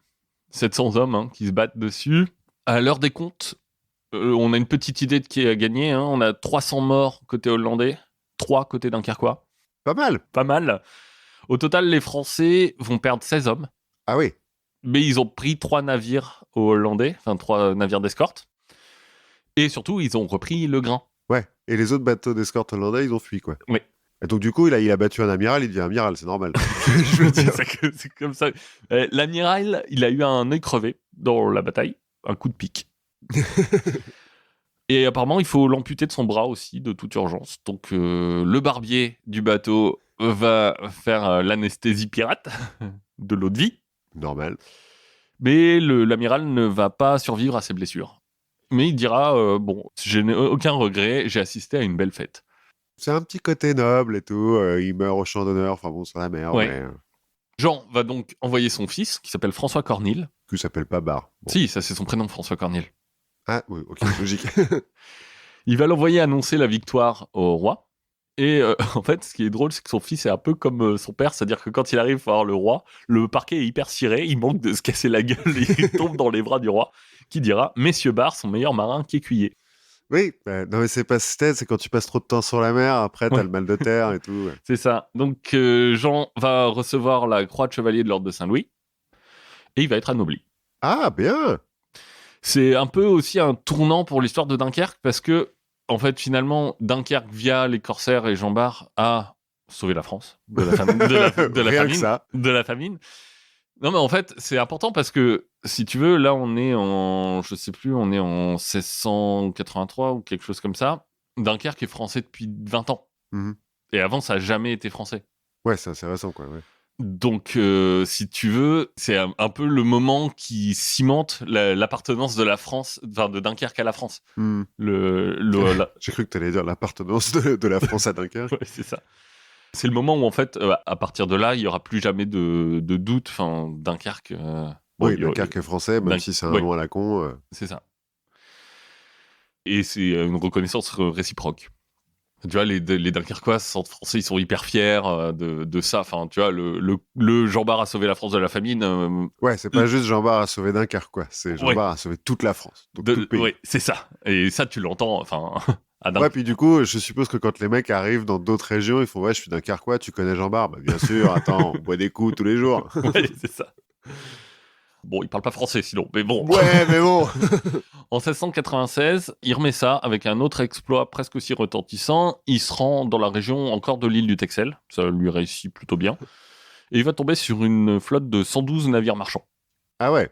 700 hommes qui se battent dessus. À l'heure des comptes, on a une petite idée de qui a gagné. On a 300 morts côté hollandais, 3 côté dunkerquois. Pas mal. Pas mal. Au total, les Français vont perdre 16 hommes. Ah oui. Mais ils ont pris 3 navires aux Hollandais, enfin 3 navires d'escorte. Et surtout, ils ont repris le grain. Ouais. Et les autres bateaux d'escorte hollandais, ils ont fui, quoi. Oui. Et donc, du coup, il a battu un amiral, il devient amiral, c'est normal. Je veux dire. C'est comme ça. L'amiral, il a eu un œil crevé dans la bataille, un coup de pique. Et apparemment, il faut l'amputer de son bras aussi, de toute urgence. Donc, le barbier du bateau va faire l'anesthésie pirate de l'eau de vie. Normal. Mais l'amiral ne va pas survivre à ses blessures. Mais il dira, bon, je n'ai aucun regret, j'ai assisté à une belle fête. C'est un petit côté noble et tout. Il meurt au champ d'honneur. Enfin bon, c'est la merde. Ouais. Mais... Jean va donc envoyer son fils, qui s'appelle François Cornille. Qui s'appelle pas Bar. Bon. Si, ça c'est son prénom, François Cornille. Ah oui, ok, logique. Il va l'envoyer annoncer la victoire au roi. Et en fait, ce qui est drôle, c'est que son fils est un peu comme son père, c'est-à-dire que quand il arrive voir le roi, le parquet est hyper ciré, il manque de se casser la gueule et il tombe dans les bras du roi, qui dira « Messieurs Barre sont meilleurs marins qu'écuyers ». Oui, non mais c'est pas c'est quand tu passes trop de temps sur la mer, après t'as le mal de terre et tout. Ouais. C'est ça. Donc Jean va recevoir la croix de chevalier de l'ordre de Saint-Louis et il va être anobli. Ah, bien. C'est un peu aussi un tournant pour l'histoire de Dunkerque parce que, en fait, finalement, Dunkerque, via les corsaires et Jean Bart, a sauvé la France de la famine. Rien que ça. De la famine. Non, mais en fait, c'est important parce que, si tu veux, là, on est en, je sais plus, on est en 1683 ou quelque chose comme ça. Dunkerque est français depuis 20 ans. Mmh. Et avant, ça n'a jamais été français. Ouais, c'est assez récent, quoi. Ouais. Donc, si tu veux, c'est un peu le moment qui cimente l'appartenance de la France, enfin de Dunkerque à la France. Mmh. J'ai cru que tu allais dire l'appartenance de la France à Dunkerque. Ouais, c'est ça. C'est le moment où, en fait, à partir de là, il n'y aura plus jamais de doute. Enfin, Dunkerque. Oui, Dunkerque est français, même si c'est un nom à la con. C'est ça. Et c'est une reconnaissance réciproque. Tu vois, les Dunkerquois sont français, ils sont hyper fiers de ça. Enfin, tu vois, le Jean Bart a sauvé la France de la famine. Ouais, c'est pas juste Jean Bart a sauvé Dunkerque, quoi. C'est Jean Bart a sauvé toute la France, donc tout le pays. Oui, c'est ça. Et ça, tu l'entends, enfin, à Dunkerque. Ouais, puis du coup, je suppose que quand les mecs arrivent dans d'autres régions, ils font « Ouais, je suis Dunkerquois, tu connais Jean Bart ?» Bah bien sûr, attends, on boit des coups tous les jours. Ouais, c'est ça. Bon, il parle pas français sinon, mais bon. Ouais, mais bon. En 1696, il remet ça avec un autre exploit presque aussi retentissant. Il se rend dans la région encore de l'île du Texel. Ça lui réussit plutôt bien. Et il va tomber sur une flotte de 112 navires marchands. Ah ouais.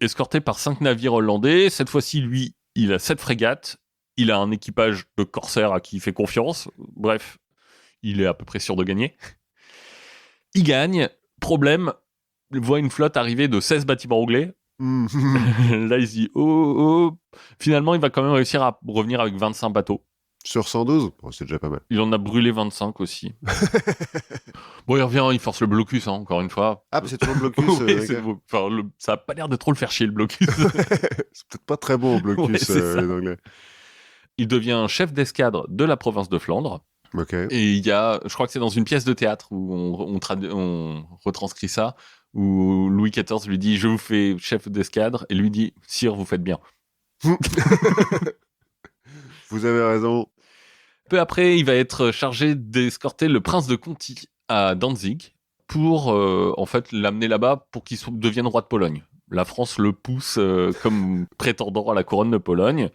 Escorté par 5 navires hollandais. Cette fois-ci, lui, il a 7 frégates. Il a un équipage de corsaires à qui il fait confiance. Bref, il est à peu près sûr de gagner. Il gagne. Problème, il voit une flotte arriver de 16 bâtiments anglais. Là, il se dit oh. Finalement, il va quand même réussir à revenir avec 25 bateaux. Sur 112 bon, c'est déjà pas mal. Il en a brûlé 25 aussi. Bon, il revient, il force le blocus, encore une fois. Ah, c'est toujours le blocus. Oui, ça a pas l'air de trop le faire chier, le blocus. C'est peut-être pas très bon, blocus, les Anglais. Il devient chef d'escadre de la province de Flandre. Okay. Et il y a, je crois que c'est dans une pièce de théâtre où on retranscrit ça, où Louis XIV lui dit « Je vous fais chef d'escadre » et lui dit « Sire, vous faites bien. » Vous avez raison. Peu après, il va être chargé d'escorter le prince de Conti à Danzig pour en fait l'amener là-bas pour qu'il devienne roi de Pologne. La France le pousse comme prétendant à la couronne de Pologne.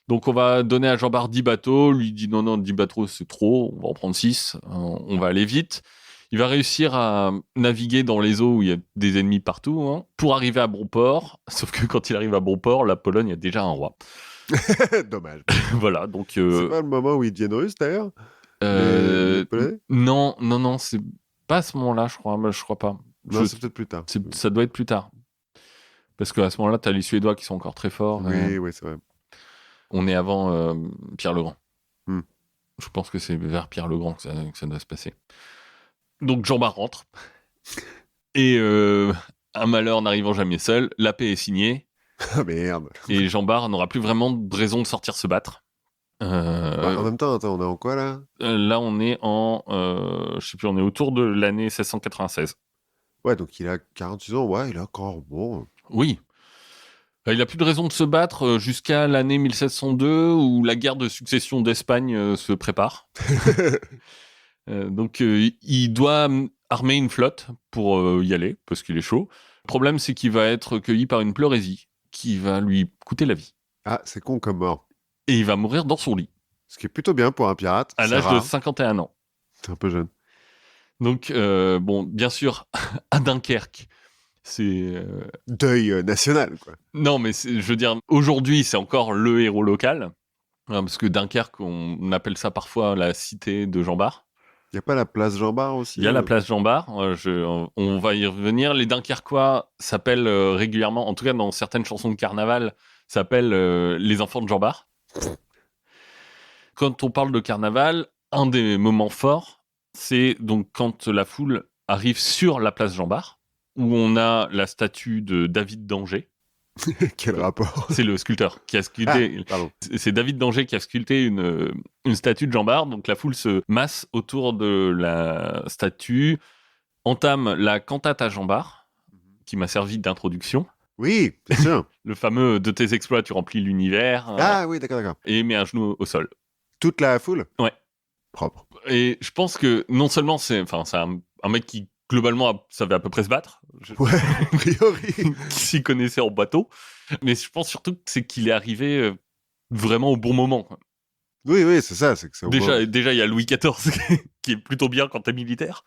Donc on va donner à Jean Bart 10 bateaux, lui dit non, 10 bateaux c'est trop, on va en prendre 6, on va aller vite. Il va réussir à naviguer dans les eaux où il y a des ennemis partout, pour arriver à bon port, sauf que quand il arrive à bon port, la Pologne a déjà un roi. Dommage. Voilà, donc... C'est pas le moment où ils deviennent russes d'ailleurs les Polonais non, c'est pas à ce moment-là, je crois pas. Non, c'est peut-être plus tard. Ça doit être plus tard. Parce qu'à ce moment-là, t'as les Suédois qui sont encore très forts. Oui, c'est vrai. On est avant Pierre le Grand. Hmm. Je pense que c'est vers Pierre le Grand que ça doit se passer. Donc Jean Bart rentre. Et un malheur n'arrivant jamais seul, la paix est signée. Ah merde. Et Jean Bart n'aura plus vraiment de raison de sortir se battre. En même temps, attends, on est en quoi là Là, on est en... je sais plus, on est autour de l'année 1696. Ouais, donc il a 46 ans, ouais, il a encore... Bon... Oui. Il n'a plus de raison de se battre jusqu'à l'année 1702 où la guerre de succession d'Espagne se prépare. Donc il doit armer une flotte pour y aller parce qu'il est chaud. Le problème, c'est qu'il va être cueilli par une pleurésie qui va lui coûter la vie. Ah, c'est con comme mort. Et il va mourir dans son lit. Ce qui est plutôt bien pour un pirate. À l'âge de 51 ans. C'est un peu jeune. Donc, bon, bien sûr, à Dunkerque, c'est... Deuil national, quoi. Non, mais je veux dire, aujourd'hui, c'est encore le héros local. Parce que Dunkerque, on appelle ça parfois la cité de Jean Bart. Il n'y a pas la place Jean Bart aussi Il y a la place Jean Bart. On va y revenir. Les Dunkerquois s'appellent régulièrement, en tout cas dans certaines chansons de carnaval, s'appellent les enfants de Jean Bart. Quand on parle de carnaval, un des moments forts, c'est donc quand la foule arrive sur la place Jean Bart, où on a la statue de David d'Angers. Quel rapport? C'est le sculpteur qui a sculpté. C'est David d'Angers qui a sculpté une statue de Jean Bart. Donc la foule se masse autour de la statue, entame la cantate à Jean Bart, qui m'a servi d'introduction. Oui, bien sûr. Le fameux de tes exploits, tu remplis l'univers. Ah oui, d'accord. Et met un genou au sol. Toute la foule? Ouais. Propre. Et je pense que non seulement c'est un mec qui globalement savait à peu près se battre. Ouais, a priori. Qui s'y connaissait en bateau. Mais je pense surtout que c'est qu'il est arrivé vraiment au bon moment. Quoi. Oui, c'est ça. C'est que c'est déjà, il y a Louis XIV qui est plutôt bien quand t'es militaire.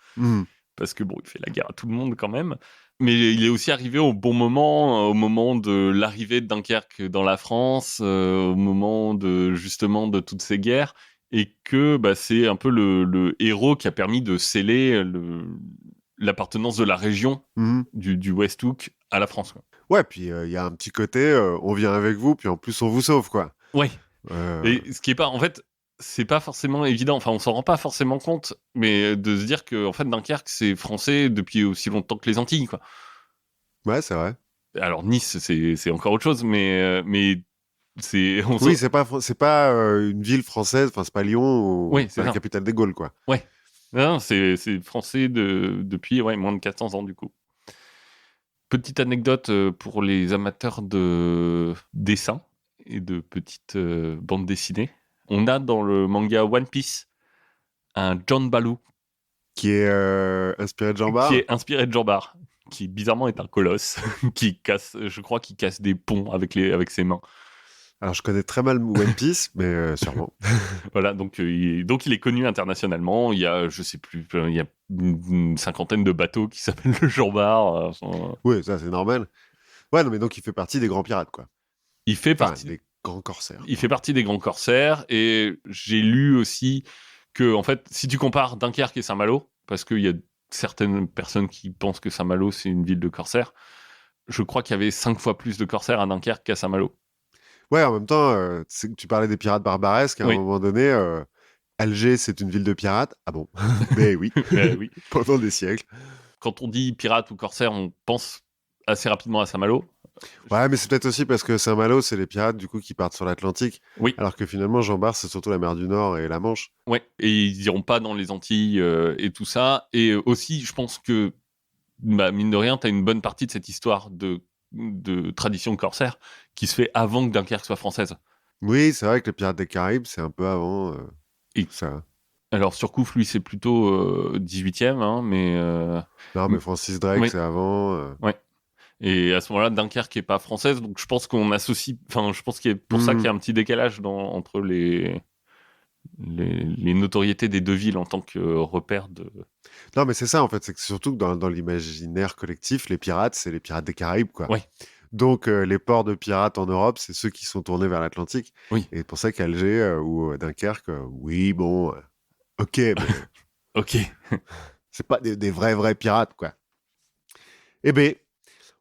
Parce que bon, il fait la guerre à tout le monde quand même. Mais il est aussi arrivé au bon moment, au moment de l'arrivée de Dunkerque dans la France, au moment justement de toutes ces guerres. Et que c'est un peu le héros qui a permis de sceller l'appartenance de la région du Westhoek à la France. Quoi. Ouais, puis il y a un petit côté, on vient avec vous, puis en plus on vous sauve, quoi. Ouais. Et ce qui est pas, en fait, c'est pas forcément évident. Enfin, on s'en rend pas forcément compte, mais de se dire que en fait, Dunkerque, c'est français depuis aussi longtemps que les Antilles, quoi. Ouais, c'est vrai. Alors Nice, c'est encore autre chose, mais c'est. Oui, c'est pas une ville française. Enfin, c'est pas Lyon, c'est la capitale des Gaules, quoi. Ouais. Non, c'est français depuis moins de 400 ans, du coup. Petite anecdote pour les amateurs de dessin et de petites bandes dessinées. On a dans le manga One Piece un John Baloo. Qui est inspiré de Jean Bart. Qui est inspiré de Jean Bart. Qui bizarrement est un colosse. Je crois qu'il casse des ponts avec ses mains. Alors, je connais très mal One Piece, mais sûrement. Voilà, donc il est connu internationalement. Il y a, je sais plus, il y a une cinquantaine de bateaux qui s'appellent le Jean Bart. Oui, ça, c'est normal. Ouais, non, mais donc il fait partie des grands pirates, quoi. Il fait partie des grands corsaires. Il fait partie des grands corsaires. Et j'ai lu aussi que, en fait, si tu compares Dunkerque et Saint-Malo, parce qu'il y a certaines personnes qui pensent que Saint-Malo, c'est une ville de corsaires, je crois qu'il y avait 5 fois plus de corsaires à Dunkerque qu'à Saint-Malo. Ouais, en même temps, tu parlais des pirates barbaresques. À un moment donné, Alger, c'est une ville de pirates. Ah bon? Mais oui. Oui. Pendant des siècles. Quand on dit pirate ou corsaire, on pense assez rapidement à Saint-Malo. Ouais, mais c'est peut-être aussi parce que Saint-Malo, c'est les pirates du coup qui partent sur l'Atlantique. Oui. Alors que finalement, Jean Bart, c'est surtout la mer du Nord et la Manche. Ouais. Et ils iront pas dans les Antilles et tout ça. Et aussi, je pense que, mine de rien, tu as une bonne partie de cette histoire de tradition corsaire qui se fait avant que Dunkerque soit française. Oui, c'est vrai que les Pirates des Caraïbes, c'est un peu avant et ça. Alors, Surcouf, lui, c'est plutôt 18e, mais... Non, mais Francis Drake, c'est avant. Ouais. Et à ce moment-là, Dunkerque n'est pas française, donc je pense qu'on associe... Enfin, je pense qu'il y a pour ça qu'il y a un petit décalage entre les notoriétés des deux villes en tant que repère de... Non, mais c'est ça, en fait. C'est que surtout que dans l'imaginaire collectif, les pirates, c'est les Pirates des Caraïbes, quoi. Ouais. Donc, les ports de pirates en Europe, c'est ceux qui sont tournés vers l'Atlantique. Oui. Et pour ça qu'Alger ou Dunkerque, oui, bon, ok, mais... ok. C'est pas des vrais pirates, quoi. Eh bien,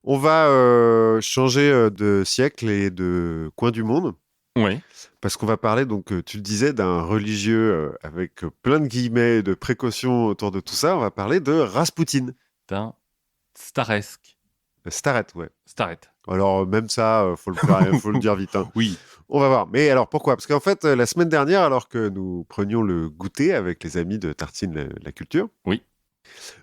on va changer de siècle et de coin du monde. Oui. Parce qu'on va parler, donc, tu le disais, d'un religieux avec plein de guillemets et de précautions autour de tout ça. On va parler de Raspoutine. D'un Staresque. Staret, ouais. Staret. Alors, même ça, faut le dire vite. Hein. Oui. On va voir. Mais alors, pourquoi? Parce qu'en fait, la semaine dernière, alors que nous prenions le goûter avec les amis de Tartine la Culture, oui.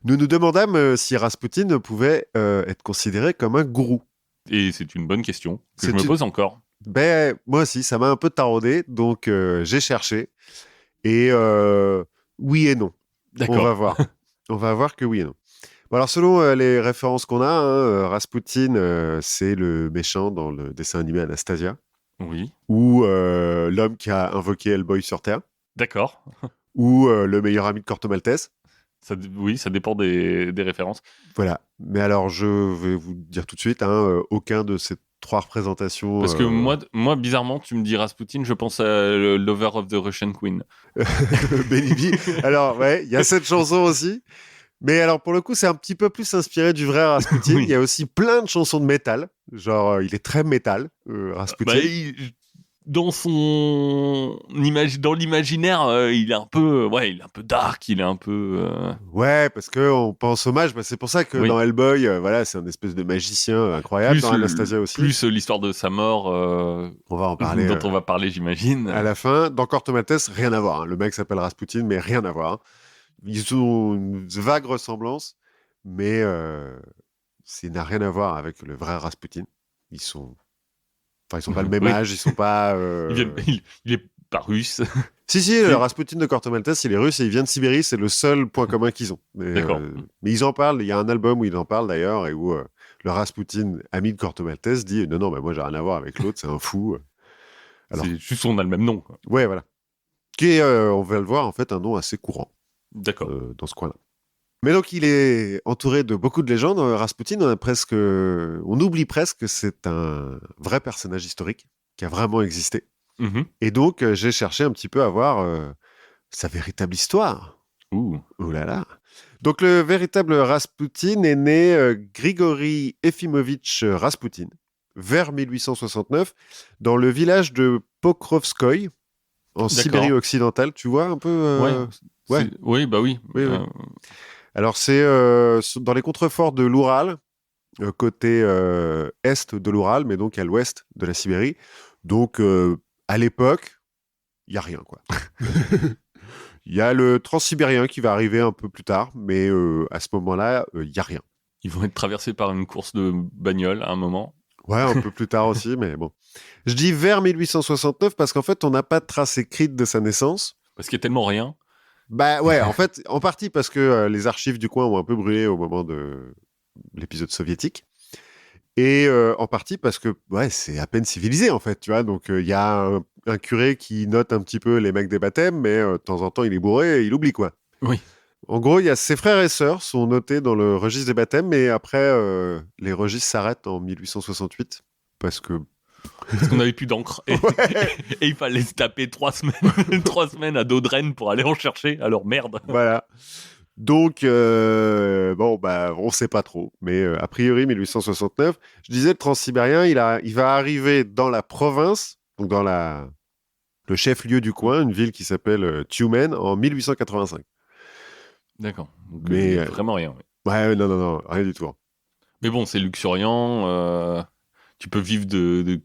Nous nous demandâmes si Raspoutine pouvait être considéré comme un gourou. Et c'est une bonne question que je me pose encore. Ben, moi aussi, ça m'a un peu taraudé, donc j'ai cherché. Et oui et non. D'accord. On va voir. On va voir que oui et non. Bon, alors, selon les références qu'on a, Raspoutine, c'est le méchant dans le dessin animé Anastasia. Oui. Ou l'homme qui a invoqué Hellboy sur Terre. D'accord. Ou le meilleur ami de Corto Maltese. Oui, ça dépend des références. Voilà. Mais alors, je vais vous dire tout de suite, aucun de ces 3 représentations... Parce que moi, bizarrement, tu me dis Rasputin, je pense à Lover of the Russian Queen. Benny B. Alors, ouais, il y a cette chanson aussi. Mais alors, pour le coup, c'est un petit peu plus inspiré du vrai Rasputin. Oui. Il y a aussi plein de chansons de métal. Genre, il est très métal, Rasputin. dans dans l'imaginaire, il est un peu, il est un peu dark, il est un peu. Ouais, parce qu'on pense au mage. C'est pour ça que dans Hellboy, voilà, c'est un espèce de magicien incroyable. Dans Anastasia aussi. Plus l'histoire de sa mort. On va en parler. Dont on va parler, j'imagine. À la fin, dans Corto Maltese, rien à voir. Hein. Le mec s'appelle Rasputin, mais rien à voir. Ils ont une vague ressemblance, mais ça n'a rien à voir avec le vrai Rasputin. Ils sont pas le même âge, ils sont pas. Il est pas russe. Si, le Rasputin de Corto Maltese, il est russe et il vient de Sibérie, c'est le seul point commun qu'ils ont. D'accord. Mais ils en parlent, il y a un album où ils en parlent d'ailleurs, et où le Rasputin, ami de Corto Maltese, dit non, moi j'ai rien à voir avec l'autre, c'est un fou. Alors, c'est juste on a le même nom. Quoi. Ouais, voilà. Qui est, on va le voir, en fait, un nom assez courant. D'accord. Dans ce coin-là. Mais donc, il est entouré de beaucoup de légendes. Rasputin, on oublie presque que c'est un vrai personnage historique qui a vraiment existé. Mm-hmm. Et donc, j'ai cherché un petit peu à voir sa véritable histoire. Ouh là là. Donc, le véritable Rasputin est né Grigori Efimovitch Rasputin, vers 1869, dans le village de Pokrovskoï, en Sibérie occidentale. Tu vois un peu Ouais. Oui, bah oui. Oui. Alors, c'est dans les contreforts de l'Oural, côté est de l'Oural, mais donc à l'ouest de la Sibérie. Donc, à l'époque, il n'y a rien, quoi. Il y a le transsibérien qui va arriver un peu plus tard, mais à ce moment-là, il n'y a rien. Ils vont être traversés par une course de bagnole à un moment. Ouais, un peu plus tard aussi, mais bon. Je dis vers 1869 parce qu'en fait, on n'a pas de trace écrite de sa naissance. Parce qu'il y a tellement rien. Bah ouais, en fait, en partie parce que les archives du coin ont un peu brûlé au moment de l'épisode soviétique. Et en partie parce que c'est à peine civilisé, en fait, tu vois. Donc, il y a un curé qui note un petit peu les mecs des baptêmes, mais de temps en temps, il est bourré et il oublie, quoi. Oui. En gros, il y a ses frères et sœurs sont notés dans le registre des baptêmes, mais après, les registres s'arrêtent en 1868 parce qu'on n'avait plus d'encre. Et il fallait se taper 3 semaines à dos de Rennes pour aller en chercher. Alors merde. Voilà. Donc, on sait pas trop. Mais a priori, 1869, je disais, le transsibérien, il va arriver dans la province, donc dans le chef-lieu du coin, une ville qui s'appelle Tiumen, en 1885. D'accord. Donc, mais vraiment rien. Oui. Ouais, non, rien du tout. Mais bon, c'est luxuriant. Tu peux vivre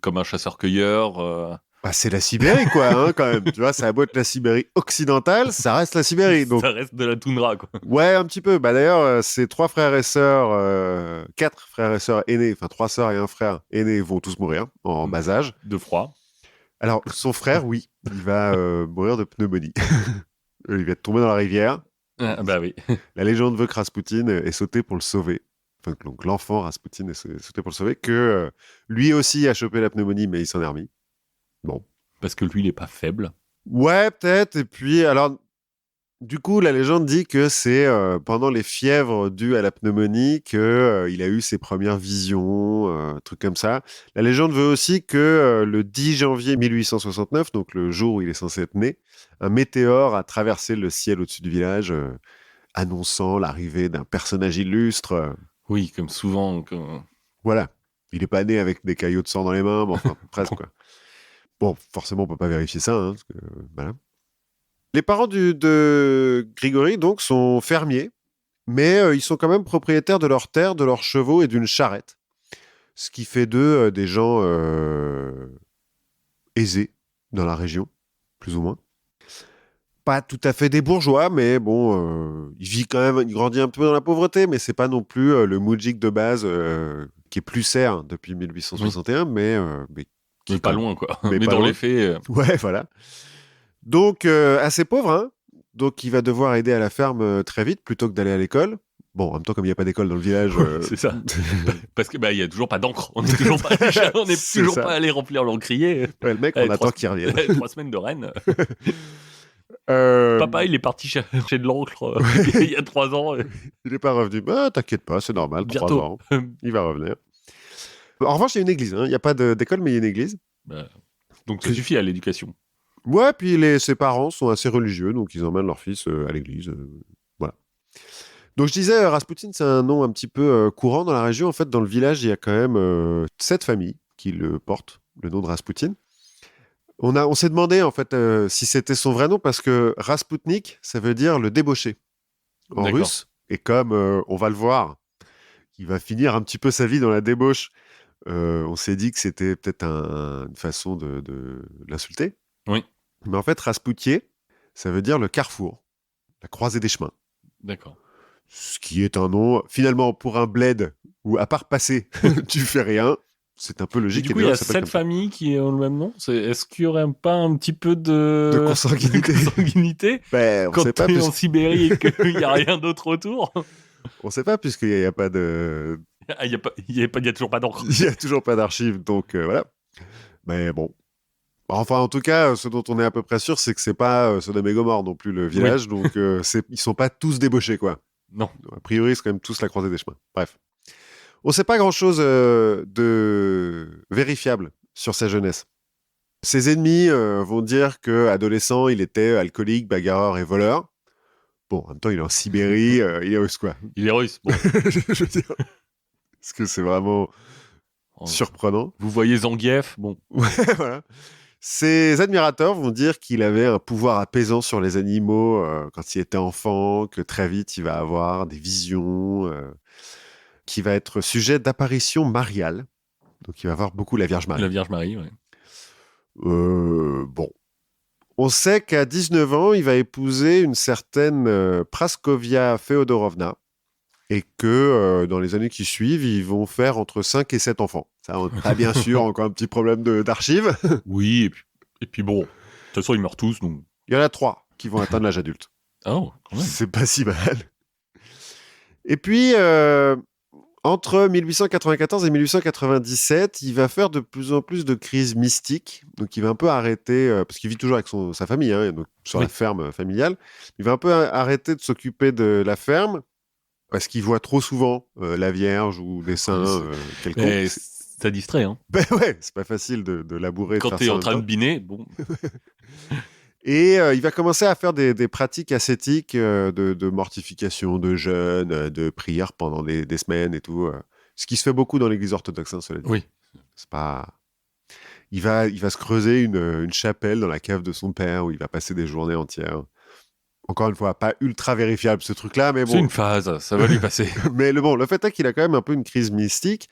comme un chasseur-cueilleur. C'est la Sibérie, quoi, hein, quand même. Tu vois, ça a beau être la Sibérie occidentale, ça reste la Sibérie. Donc... Ça reste de la toundra, quoi. Ouais, un petit peu. D'ailleurs, ces 3 frères et sœurs, 4 frères et sœurs aînés, enfin 3 sœurs et un frère aîné vont tous mourir en bas âge. De froid. Alors, son frère, oui, il va mourir de pneumonie. Il va tomber dans la rivière. Bah oui. La légende veut que Rasputin ait sauté pour le sauver. Enfin, donc l'enfant Rasputin ait sauté pour le sauver, que lui aussi a chopé la pneumonie, mais il s'en est remis. Bon. Parce que lui, il n'est pas faible. Ouais, peut-être. Et puis, alors, du coup, la légende dit que c'est pendant les fièvres dues à la pneumonie qu'il a eu ses premières visions, trucs comme ça. La légende veut aussi que le 10 janvier 1869, donc le jour où il est censé être né, un météore a traversé le ciel au-dessus du village, annonçant l'arrivée d'un personnage illustre. Oui, comme souvent. Voilà. Il n'est pas né avec des caillots de sang dans les mains, mais enfin, presque, quoi. Bon, forcément, on peut pas vérifier ça, hein, parce que, voilà. Les parents de Grigory, donc, sont fermiers, mais ils sont quand même propriétaires de leurs terres, de leurs chevaux et d'une charrette. Ce qui fait d'eux des gens aisés dans la région, plus ou moins. Pas tout à fait des bourgeois, mais bon, il grandit un peu dans la pauvreté, mais c'est pas non plus le moudjik de base qui est plus serre depuis 1861, mais qui est pas loin, quoi. Mais dans loin. les faits... Ouais, voilà. Donc, assez pauvre, hein. Donc, il va devoir aider à la ferme très vite, plutôt que d'aller à l'école. Bon, en même temps, comme il n'y a pas d'école dans le village... c'est ça. Parce que il y a toujours pas d'encre. On n'est toujours pas allé remplir l'encrier. Ouais, le mec, on attend qu'il revienne. 3 semaines de Rennes. Papa, il est parti chercher de l'encre il y a 3 ans. Il n'est pas revenu. T'inquiète pas, c'est normal, bientôt. 3 ans. Il va revenir. En revanche, il y a une église. Il n'y a pas d'école, mais il y a une église. Donc, ça suffit à l'éducation. Ouais, puis ses parents sont assez religieux, donc ils emmènent leur fils à l'église. Voilà. Donc, je disais, Rasputin, c'est un nom un petit peu courant dans la région. En fait, dans le village, il y a quand même 7 familles qui le portent, le nom de Rasputin. On s'est demandé en fait si c'était son vrai nom parce que Rasputnik, ça veut dire le débauché en russe. Et comme on va le voir, il va finir un petit peu sa vie dans la débauche. On s'est dit que c'était peut-être une façon de l'insulter. Oui. Mais en fait, Rasputier, ça veut dire le carrefour, la croisée des chemins. D'accord. Ce qui est un nom, finalement, pour un bled où, à part passer, tu fais rien, c'est un peu logique. Et du coup, il y a 7 familles qui ont le même nom. Est-ce qu'il n'y aurait pas un petit peu de consanguinité ben, quand tu es en Sibérie et qu'il n'y a rien d'autre autour? On ne sait pas, puisqu'il n'y a pas de... Il n'y a toujours pas d'encre. Il n'y a toujours pas d'archives, donc voilà. Mais bon. Enfin, en tout cas, ce dont on est à peu près sûr, c'est que c'est pas Sodome et Gomorrhe non plus, le village. Oui. Donc, ils sont pas tous débauchés, quoi. Non. A priori, c'est quand même tous la croisée des chemins. Bref. On ne sait pas grand-chose de vérifiable sur sa jeunesse. Ses ennemis vont dire qu'adolescent, il était alcoolique, bagarreur et voleur. Bon, en même temps, il est en Sibérie, il est russe, quoi. Il est russe, bon. Je veux dire, est-ce que c'est vraiment surprenant? Vous voyez Zangief, bon. Ouais, voilà. Ses admirateurs vont dire qu'il avait un pouvoir apaisant sur les animaux quand il était enfant, que très vite, il va avoir des visions, qu'il va être sujet d'apparitions mariales. Donc, il va voir beaucoup la Vierge Marie. La Vierge Marie, oui. Bon. On sait qu'à 19 ans, il va épouser une certaine Praskovia Feodorovna et que dans les années qui suivent, ils vont faire entre 5 et 7 enfants. Ça, on n'est pas bien sûr, encore un petit problème d'archives. Oui, et puis bon, de toute façon, ils meurent tous. Donc... Il y en a 3 qui vont atteindre l'âge adulte. Oh, quand même. C'est pas si mal. Et puis, entre 1894 et 1897, il va faire de plus en plus de crises mystiques. Donc, il va un peu arrêter, parce qu'il vit toujours avec sa famille, hein, donc sur la ferme familiale. Il va un peu arrêter de s'occuper de la ferme parce qu'il voit trop souvent la Vierge ou des saints quelconques. Ça distrait, hein. Ben ouais, c'est pas facile de labourer. Quand t'es en train de biner, bon. Et il va commencer à faire des pratiques ascétiques de mortification, de jeûne, de prière pendant des semaines et tout. Ce qui se fait beaucoup dans l'église orthodoxe, hein, cela dit. Oui. C'est pas... Il va se creuser une chapelle dans la cave de son père où il va passer des journées entières. Encore une fois, pas ultra vérifiable ce truc-là, mais bon. C'est une phase, ça va lui passer. Mais le fait est qu'il a quand même un peu une crise mystique.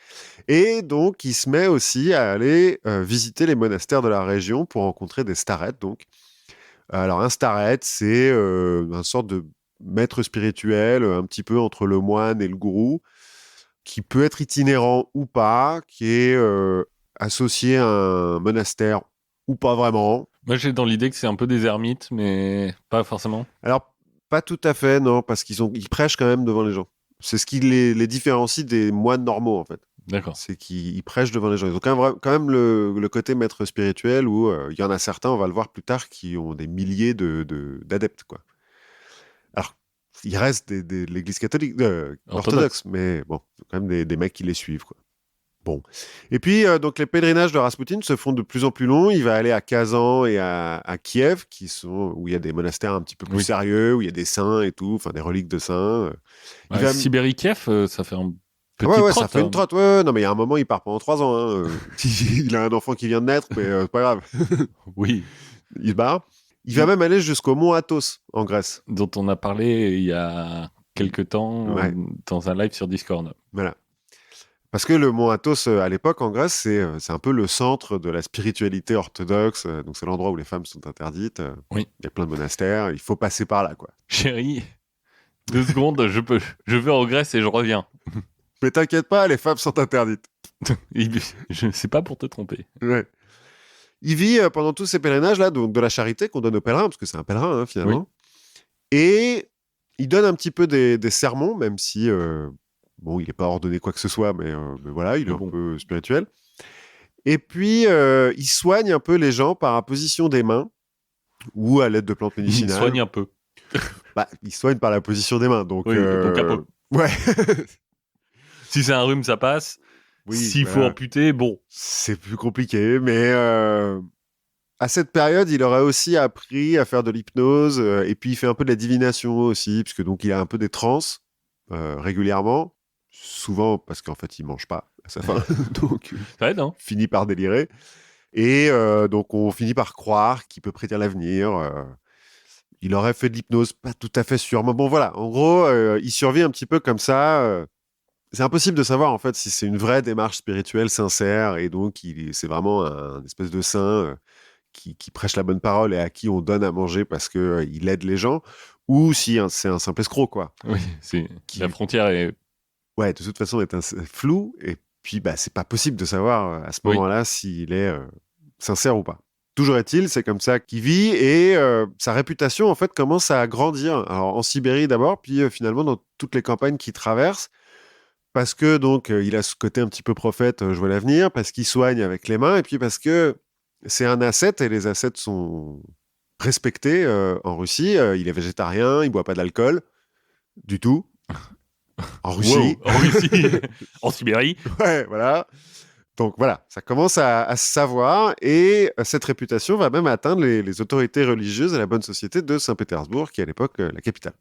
Et donc, il se met aussi à aller visiter les monastères de la région pour rencontrer des starètes, donc. Alors, un starète, c'est une sorte de maître spirituel, un petit peu entre le moine et le gourou, qui peut être itinérant ou pas, qui est associé à un monastère ou pas vraiment. Moi, j'ai dans l'idée que c'est un peu des ermites, mais pas forcément. Alors, pas tout à fait, non, parce qu'ils prêchent quand même devant les gens. C'est ce qui les différencie des moines normaux, en fait. D'accord. C'est qu'ils prêchent devant les gens. Ils ont quand même le côté maître spirituel où il y en a certains, on va le voir plus tard, qui ont des milliers d'adeptes, quoi. Alors, il reste de l'église catholique, orthodoxe, mais bon, quand même des mecs qui les suivent, quoi. Bon. Et puis, donc, les pèlerinages de Rasputin se font de plus en plus longs. Il va aller à Kazan et à Kiev, où il y a des monastères un petit peu plus sérieux, où il y a des saints et tout, enfin des reliques de saints. Sibérie-Kiev, ça fait un... Ouais, ça fait une trotte. Ouais, non, mais il y a un moment, il part pendant 3 ans. Hein. Il a un enfant qui vient de naître, mais c'est pas grave. Oui. Il se barre. Il va même aller jusqu'au mont Athos, en Grèce. Dont on a parlé il y a quelques temps dans un live sur Discord. Voilà. Parce que le mont Athos, à l'époque, en Grèce, c'est un peu le centre de la spiritualité orthodoxe. Donc, c'est l'endroit où les femmes sont interdites. Oui. Il y a plein de monastères. Il faut passer par là, quoi. Chérie, 2 secondes, je vais en Grèce et je reviens. Mais t'inquiète pas, les femmes sont interdites. Je sais pas pour te tromper. Ouais. Il vit pendant tous ces pèlerinages-là, donc de la charité qu'on donne aux pèlerins, parce que c'est un pèlerin, hein, finalement. Oui. Et il donne un petit peu des sermons, même si, bon, il n'est pas ordonné quoi que ce soit, mais voilà, il est un peu spirituel. Et puis, il soigne un peu les gens par imposition des mains ou à l'aide de plantes médicinales. Il soigne un peu. Il soigne par la position des mains, donc... Oui, donc un peu. Ouais. Si c'est un rhume, ça passe. Oui, s'il faut amputer, bon. C'est plus compliqué, mais à cette période, il aurait aussi appris à faire de l'hypnose, et puis il fait un peu de la divination aussi, puisque donc il a un peu des transes régulièrement, souvent parce qu'en fait il mange pas à sa faim, donc ça aide, hein. finit par délirer. Et donc, on finit par croire qu'il peut prédire l'avenir. Il aurait fait de l'hypnose, pas tout à fait sûr. Mais bon, voilà. En gros, il survit un petit peu comme ça. C'est impossible de savoir, en fait, si c'est une vraie démarche spirituelle sincère. Et donc, c'est vraiment un espèce de saint qui prêche la bonne parole et à qui on donne à manger parce qu'il aide les gens. Ou si c'est un simple escroc, quoi. Oui, la frontière est... Ouais, de toute façon, est floue. Et puis, bah, c'est pas possible de savoir à ce moment-là s'il est sincère ou pas. Toujours est-il, c'est comme ça qu'il vit et sa réputation, en fait, commence à grandir. Alors, en Sibérie d'abord, puis finalement dans toutes les campagnes qu'il traverse, parce que donc il a ce côté un petit peu prophète, je vois l'avenir, parce qu'il soigne avec les mains, et puis parce que c'est un ascète et les ascètes sont respectés en Russie. Il est végétarien, il boit pas d'alcool du tout. En Russie. Wow, en Russie, en Sibérie. Ouais, voilà. Donc voilà, ça commence à se savoir et cette réputation va même atteindre les autorités religieuses et la bonne société de Saint-Pétersbourg, qui est à l'époque la capitale.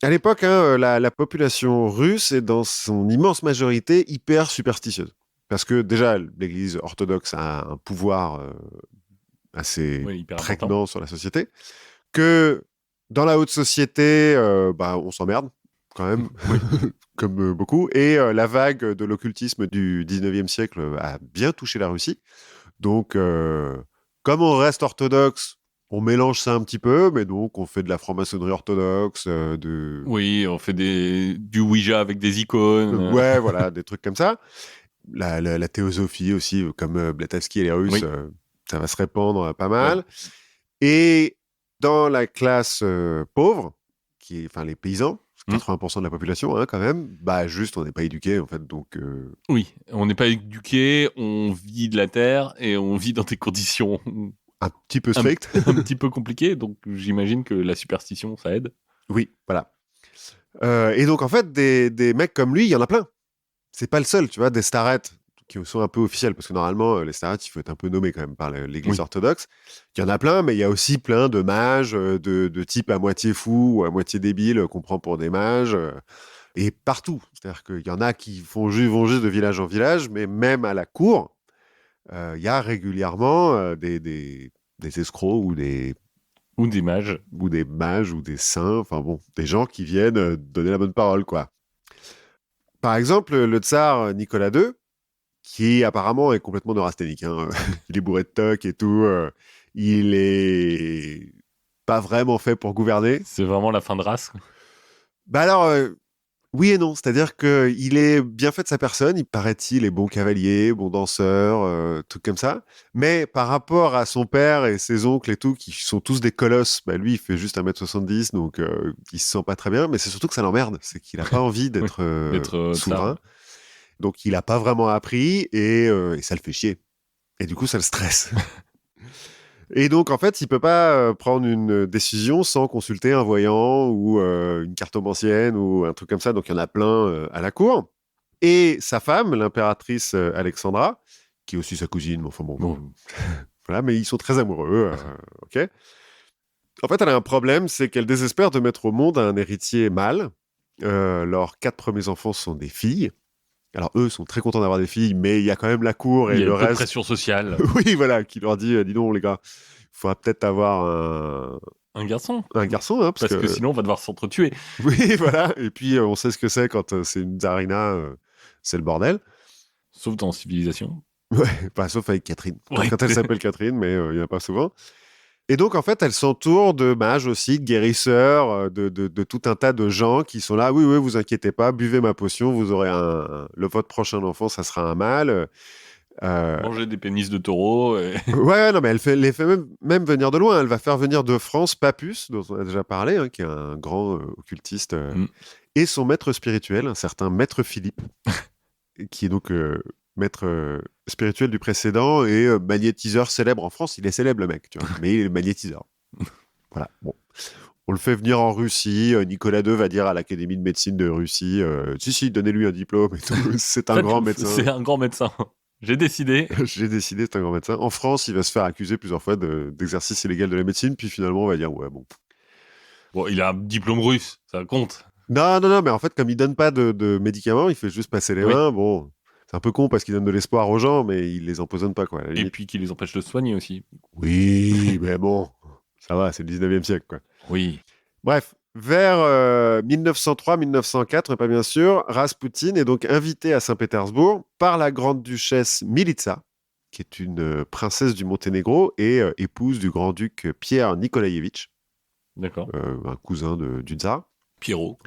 À l'époque, la population russe est dans son immense majorité hyper superstitieuse. Parce que déjà, l'Église orthodoxe a un pouvoir assez prégnant sur la société, que dans la haute société, on s'emmerde quand même, comme beaucoup. Et la vague de l'occultisme du 19e siècle a bien touché la Russie. Donc, comme on reste orthodoxe, on mélange ça un petit peu, mais donc on fait de la franc-maçonnerie orthodoxe. Oui, on fait du Ouija avec des icônes. Ouais, voilà, des trucs comme ça. La théosophie aussi, comme Blavatsky et les Russes, ça va se répandre pas mal. Ouais. Et dans la classe pauvre, enfin les paysans, 80% de la population, hein, quand même, bah juste on n'est pas éduqué en fait, donc. Oui, on n'est pas éduqué, on vit de la terre et on vit dans des conditions un petit peu strictes, un petit peu compliquées, donc j'imagine que la superstition ça aide. Oui, voilà. Et donc en fait des mecs comme lui, il y en a plein. C'est pas le seul, tu vois, des starettes qui sont un peu officiels, parce que normalement, les starettes, il faut être un peu nommé quand même par l'Église orthodoxe. Il y en a plein, mais il y a aussi plein de mages, de types à moitié fous ou à moitié débiles qu'on prend pour des mages, et partout. C'est-à-dire qu'il y en a qui vont juste de village en village, mais même à la cour, il y a régulièrement des escrocs ou des mages. Ou des mages ou des saints, enfin bon, des gens qui viennent donner la bonne parole, quoi. Par exemple, le tsar Nicolas II, qui apparemment est complètement neurasthénique, hein. Il est bourré de toc et tout. Il est pas vraiment fait pour gouverner. C'est vraiment la fin de race. Bah alors, oui et non. C'est-à-dire qu'il est bien fait de sa personne. Il paraît-il est bon cavalier, bon danseur, trucs comme ça. Mais par rapport à son père et ses oncles et tout, qui sont tous des colosses, bah lui, il fait juste 1m70, donc il se sent pas très bien. Mais c'est surtout que ça l'emmerde. C'est qu'il a pas envie d'être souverain. Donc, il n'a pas vraiment appris et ça le fait chier. Et du coup, ça le stresse. Et donc, en fait, il ne peut pas prendre une décision sans consulter un voyant ou une cartomancienne ou un truc comme ça. Donc, il y en a plein à la cour. Et sa femme, l'impératrice Alexandra, qui est aussi sa cousine, mais enfin bon. Voilà, mais ils sont très amoureux. OK. En fait, elle a un problème, c'est qu'elle désespère de mettre au monde un héritier mâle. Leurs 4 premiers enfants sont des filles. Alors, eux sont très contents d'avoir des filles, mais il y a quand même la cour et le reste. Il y a une pression sociale. Oui, voilà, qui leur dit, dis donc, les gars, il faudra peut-être avoir un garçon. Un garçon, hein, parce que sinon, on va devoir s'entretuer. Oui, voilà. Et puis, on sait ce que c'est quand c'est une tsarina, c'est le bordel. Sauf dans Civilisation. Ouais, pas sauf avec Catherine. Ouais. Quand elle s'appelle Catherine, mais il n'y en a pas souvent. Et donc, en fait, elle s'entoure de mages aussi, de guérisseurs, de tout un tas de gens qui sont là. Oui, vous inquiétez pas, buvez ma potion, vous aurez votre prochain enfant, ça sera un mâle. Manger des pénis de taureau. Ouais, non, mais elle les fait même venir de loin. Elle va faire venir de France Papus, dont on a déjà parlé, hein, qui est un grand occultiste, et son maître spirituel, un certain maître Philippe, qui est donc maître spirituel du précédent et magnétiseur célèbre en France. Il est célèbre, le mec, tu vois, mais il est magnétiseur. Voilà, bon. On le fait venir en Russie. Nicolas II va dire à l'Académie de médecine de Russie, si, donnez-lui un diplôme et tout. C'est un grand médecin. C'est un grand médecin. J'ai décidé. J'ai décidé, c'est un grand médecin. En France, il va se faire accuser plusieurs fois d'exercice illégal de la médecine, puis finalement, on va dire, ouais, bon. Bon, il a un diplôme russe, ça compte. Non, mais en fait, comme il donne pas de médicaments, il fait juste passer les mains, bon, C'est un peu con parce qu'il donne de l'espoir aux gens, mais il les empoisonne pas, quoi. À la Et limite. puis qui les empêche de se soigner aussi. Oui, mais bon, ça va, c'est le 19e siècle, quoi. Oui. Bref, vers 1903-1904, mais pas bien sûr, Raspoutine est donc invité à Saint-Pétersbourg par la grande-duchesse Militsa, qui est une princesse du Monténégro et épouse du grand-duc Pierre Nikolaïevitch, D'accord. un cousin du tsar. Pierrot.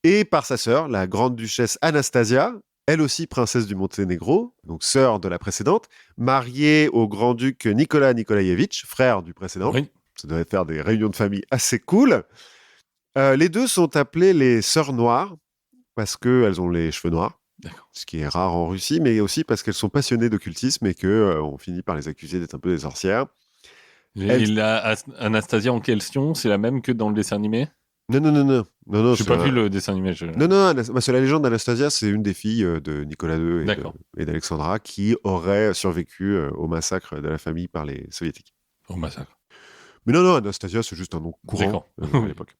Et par sa sœur, la grande-duchesse Anastasia, elle aussi princesse du Monténégro, donc sœur de la précédente, mariée au grand-duc Nicolas Nikolaïevitch, frère du précédent. Oui. Ça devait faire des réunions de famille assez cool. Les deux sont appelées les sœurs noires, parce qu'elles ont les cheveux noirs, ce qui est rare en Russie, mais aussi parce qu'elles sont passionnées d'occultisme et qu'on finit par les accuser d'être un peu des sorcières. Et la Anastasia en question, c'est la même que dans le dessin animé? Non. J'ai pas vu le dessin animé. Non, c'est la légende d'Anastasia, c'est une des filles de Nicolas II et d'Alexandra qui aurait survécu au massacre de la famille par les soviétiques. Au massacre. Mais non, Anastasia, c'est juste un nom courant à l'époque.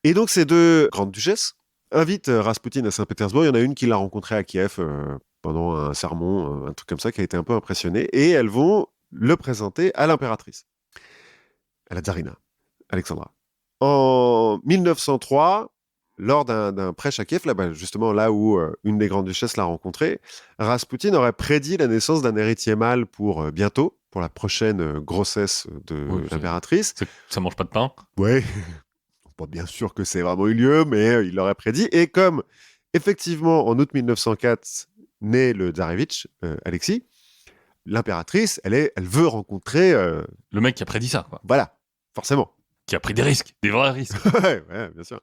Et donc, ces deux grandes duchesses invitent Raspoutine à Saint-Pétersbourg. Il y en a une qui l'a rencontré à Kiev pendant un sermon, un truc comme ça, qui a été un peu impressionné. Et elles vont le présenter à l'impératrice, à la tsarina, Alexandra. En 1903, lors d'un prêche à Kiev, là-bas, justement là où une des grandes duchesses l'a rencontré, Raspoutine aurait prédit la naissance d'un héritier mâle pour bientôt, pour la prochaine grossesse de l'impératrice. Ça mange pas de pain? Ouais, pas bien sûr que c'est vraiment eu lieu, mais il l'aurait prédit. Et comme, effectivement, en août 1904, naît le tsarevitch, Alexis, l'impératrice, elle veut rencontrer... le mec qui a prédit ça, quoi. Voilà, forcément. Qui a pris des risques, des vrais risques. ouais, bien sûr.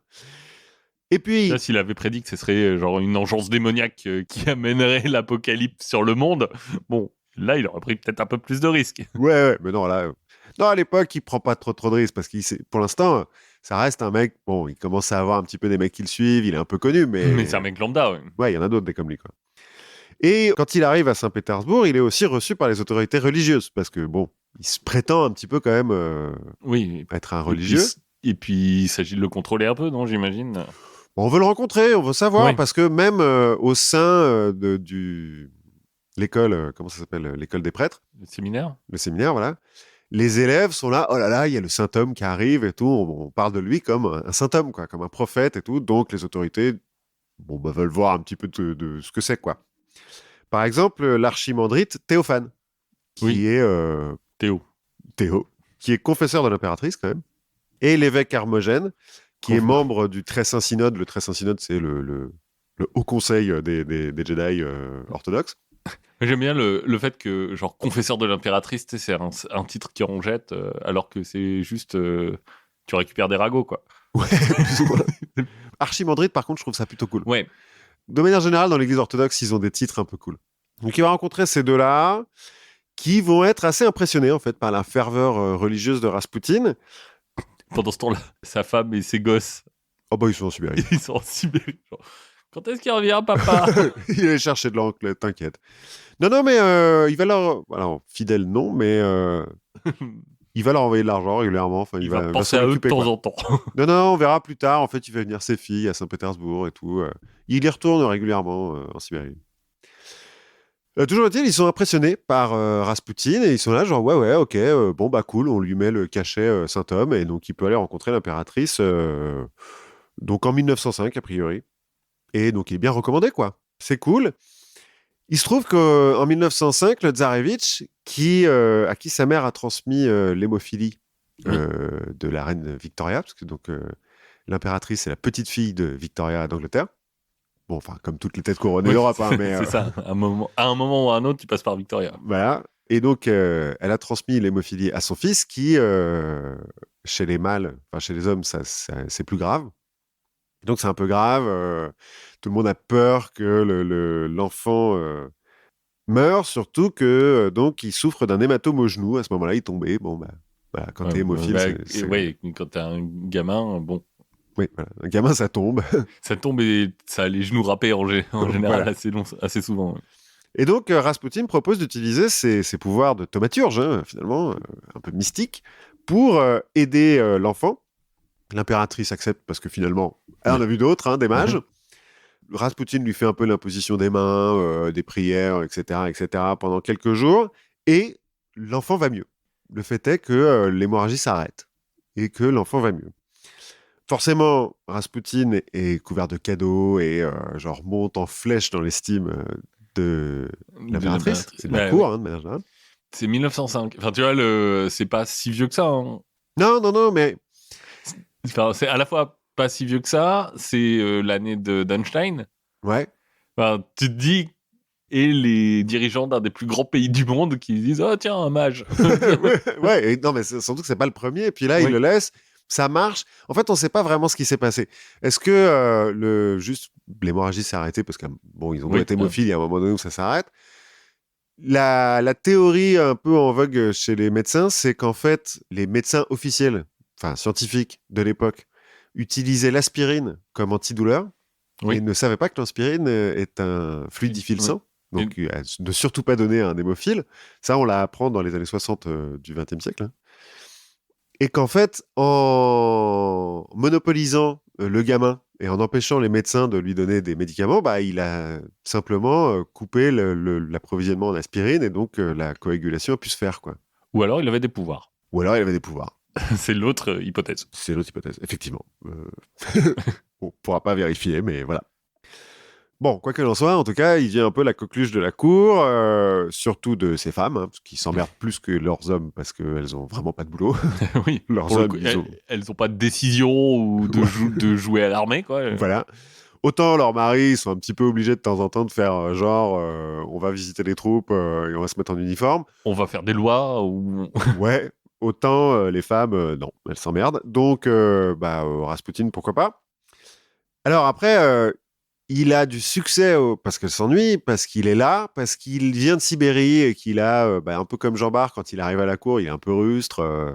Et puis... Là, s'il avait prédit que ce serait genre une engeance démoniaque qui amènerait l'apocalypse sur le monde, bon, là, il aurait pris peut-être un peu plus de risques. Ouais, mais non, là... Non, à l'époque, il prend pas trop de risques, parce que pour l'instant, ça reste un mec... Bon, il commence à avoir un petit peu des mecs qui le suivent, il est un peu connu, mais... Mais c'est un mec lambda, ouais. Ouais, il y en a d'autres des comme lui, quoi. Et quand il arrive à Saint-Pétersbourg, il est aussi reçu par les autorités religieuses, parce que, bon, il se prétend un petit peu quand même être un religieux. Et puis, il s'agit de le contrôler un peu, non, j'imagine. Bon, on veut le rencontrer, on veut savoir, parce que même au sein de l'école, comment ça s'appelle, l'école des prêtres. Le séminaire, voilà. Les élèves sont là, oh là là, il y a le saint homme qui arrive et tout, on parle de lui comme un saint homme, quoi, comme un prophète et tout, donc les autorités veulent voir un petit peu de ce que c'est, quoi. Par exemple, l'archimandrite Théophane, qui est... Théo, qui est confesseur de l'impératrice, quand même, et l'évêque Hermogène, qui est membre du Très Saint Synode. Le Très Saint Synode, c'est le haut conseil des Jedi orthodoxes. J'aime bien le fait que, genre, confesseur de l'impératrice, c'est un titre qui en jette, alors que c'est juste... tu récupères des ragots, quoi. Ouais, plus ou moins. Archimandrite, par contre, je trouve ça plutôt cool. Ouais. De manière générale, dans l'église orthodoxe, ils ont des titres un peu cool. Donc, il va rencontrer ces deux-là, qui vont être assez impressionnés, en fait, par la ferveur religieuse de Raspoutine. Pendant ce temps-là, sa femme et ses gosses... Oh bah, ils sont en Sibérie. Ils sont en Sibérie, genre... Quand est-ce qu'il revient, papa? Il est chercher de l'oncle, t'inquiète. Non, mais il va leur... Alors, fidèle, non, mais... il va leur envoyer de l'argent régulièrement. Enfin, il va penser à eux de temps en temps. non, on verra plus tard. En fait, il va venir ses filles à Saint-Pétersbourg et tout. Il y retourne régulièrement en Sibérie. Toujours est-il, ils sont impressionnés par Raspoutine et ils sont là genre ouais, ok, bon bah cool, on lui met le cachet Saint-Homme et donc il peut aller rencontrer l'impératrice donc en 1905 a priori. Et donc il est bien recommandé, quoi. C'est cool. Il se trouve qu'en 1905, le tsarevitch, à qui sa mère a transmis l'hémophilie de la reine Victoria, parce que donc l'impératrice est la petite fille de Victoria d'Angleterre. Bon, enfin, comme toutes les têtes couronnées d'Europe, hein, mais... C'est ça, à un moment ou à un autre, tu passes par Victoria. Voilà. Et donc, elle a transmis l'hémophilie à son fils, qui, chez les mâles, enfin chez les hommes, c'est plus grave. Donc, c'est un peu grave. Tout le monde a peur que l'enfant meure, surtout que donc il souffre d'un hématome au genou. À ce moment-là, il est tombé. Bon, bah, quand t'es hémophile, ouais, quand t'es un gamin, bon... Oui, voilà. Un gamin, ça tombe. Ça tombe et ça a les genoux râpés en général assez souvent. Ouais. Et donc, Raspoutine propose d'utiliser ses pouvoirs de thaumaturge, finalement, un peu mystique, pour aider l'enfant. L'impératrice accepte parce que finalement, elle en a vu d'autres, des mages. Rasputin lui fait un peu l'imposition des mains, des prières, etc., pendant quelques jours, et l'enfant va mieux. Le fait est que l'hémorragie s'arrête et que l'enfant va mieux. Forcément, Rasputin est couvert de cadeaux et genre monte en flèche dans l'estime de l'impératrice. C'est de la cour, de manière générale. C'est 1905. Enfin, tu vois, c'est pas si vieux que ça. Hein. Non, mais... Enfin, c'est à la fois pas si vieux que ça, c'est l'année d'Einstein. Ouais. Enfin, tu te dis... Et les dirigeants d'un des plus grands pays du monde qui disent « Oh, tiens, un mage !» Ouais, non, mais surtout que c'est pas le premier. Et puis là, il le laisse, ça marche. En fait, on sait pas vraiment ce qui s'est passé. Est-ce que juste l'hémorragie s'est arrêtée parce qu'ils ont été hémophiles, il y a un moment donné où ça s'arrête. La théorie un peu en vogue chez les médecins, c'est qu'en fait, les médecins officiels, enfin scientifiques de l'époque, utilisaient l'aspirine comme antidouleur et ne savaient pas que l'aspirine est un fluidifile sang. Donc, ne surtout pas donner à un hémophile. Ça, on l'apprend dans les années 60 du XXe siècle. Hein. Et qu'en fait, en monopolisant le gamin et en empêchant les médecins de lui donner des médicaments, il a simplement coupé l'approvisionnement en aspirine et donc la coagulation a pu se faire. Quoi. Ou alors, il avait des pouvoirs. C'est l'autre hypothèse. Effectivement. On ne pourra pas vérifier, mais voilà. Bon, quoi qu'il en soit, en tout cas, il vient un peu la coqueluche de la cour, surtout de ces femmes, qui s'emmerdent plus que leurs hommes parce qu'elles ont vraiment pas de boulot. Oui, leurs hommes, elles ont pas de décision ou de jouer à l'armée, quoi. Voilà. Autant leurs maris sont un petit peu obligés de temps en temps de faire on va visiter les troupes et on va se mettre en uniforme. On va faire des lois ou... Ouais, autant les femmes, non, elles s'emmerdent. Donc, Rasputin, pourquoi pas. Alors après... il a du succès parce qu'elle s'ennuie, parce qu'il est là, parce qu'il vient de Sibérie et qu'il a, un peu comme Jean-Bart, quand il arrive à la cour, il est un peu rustre.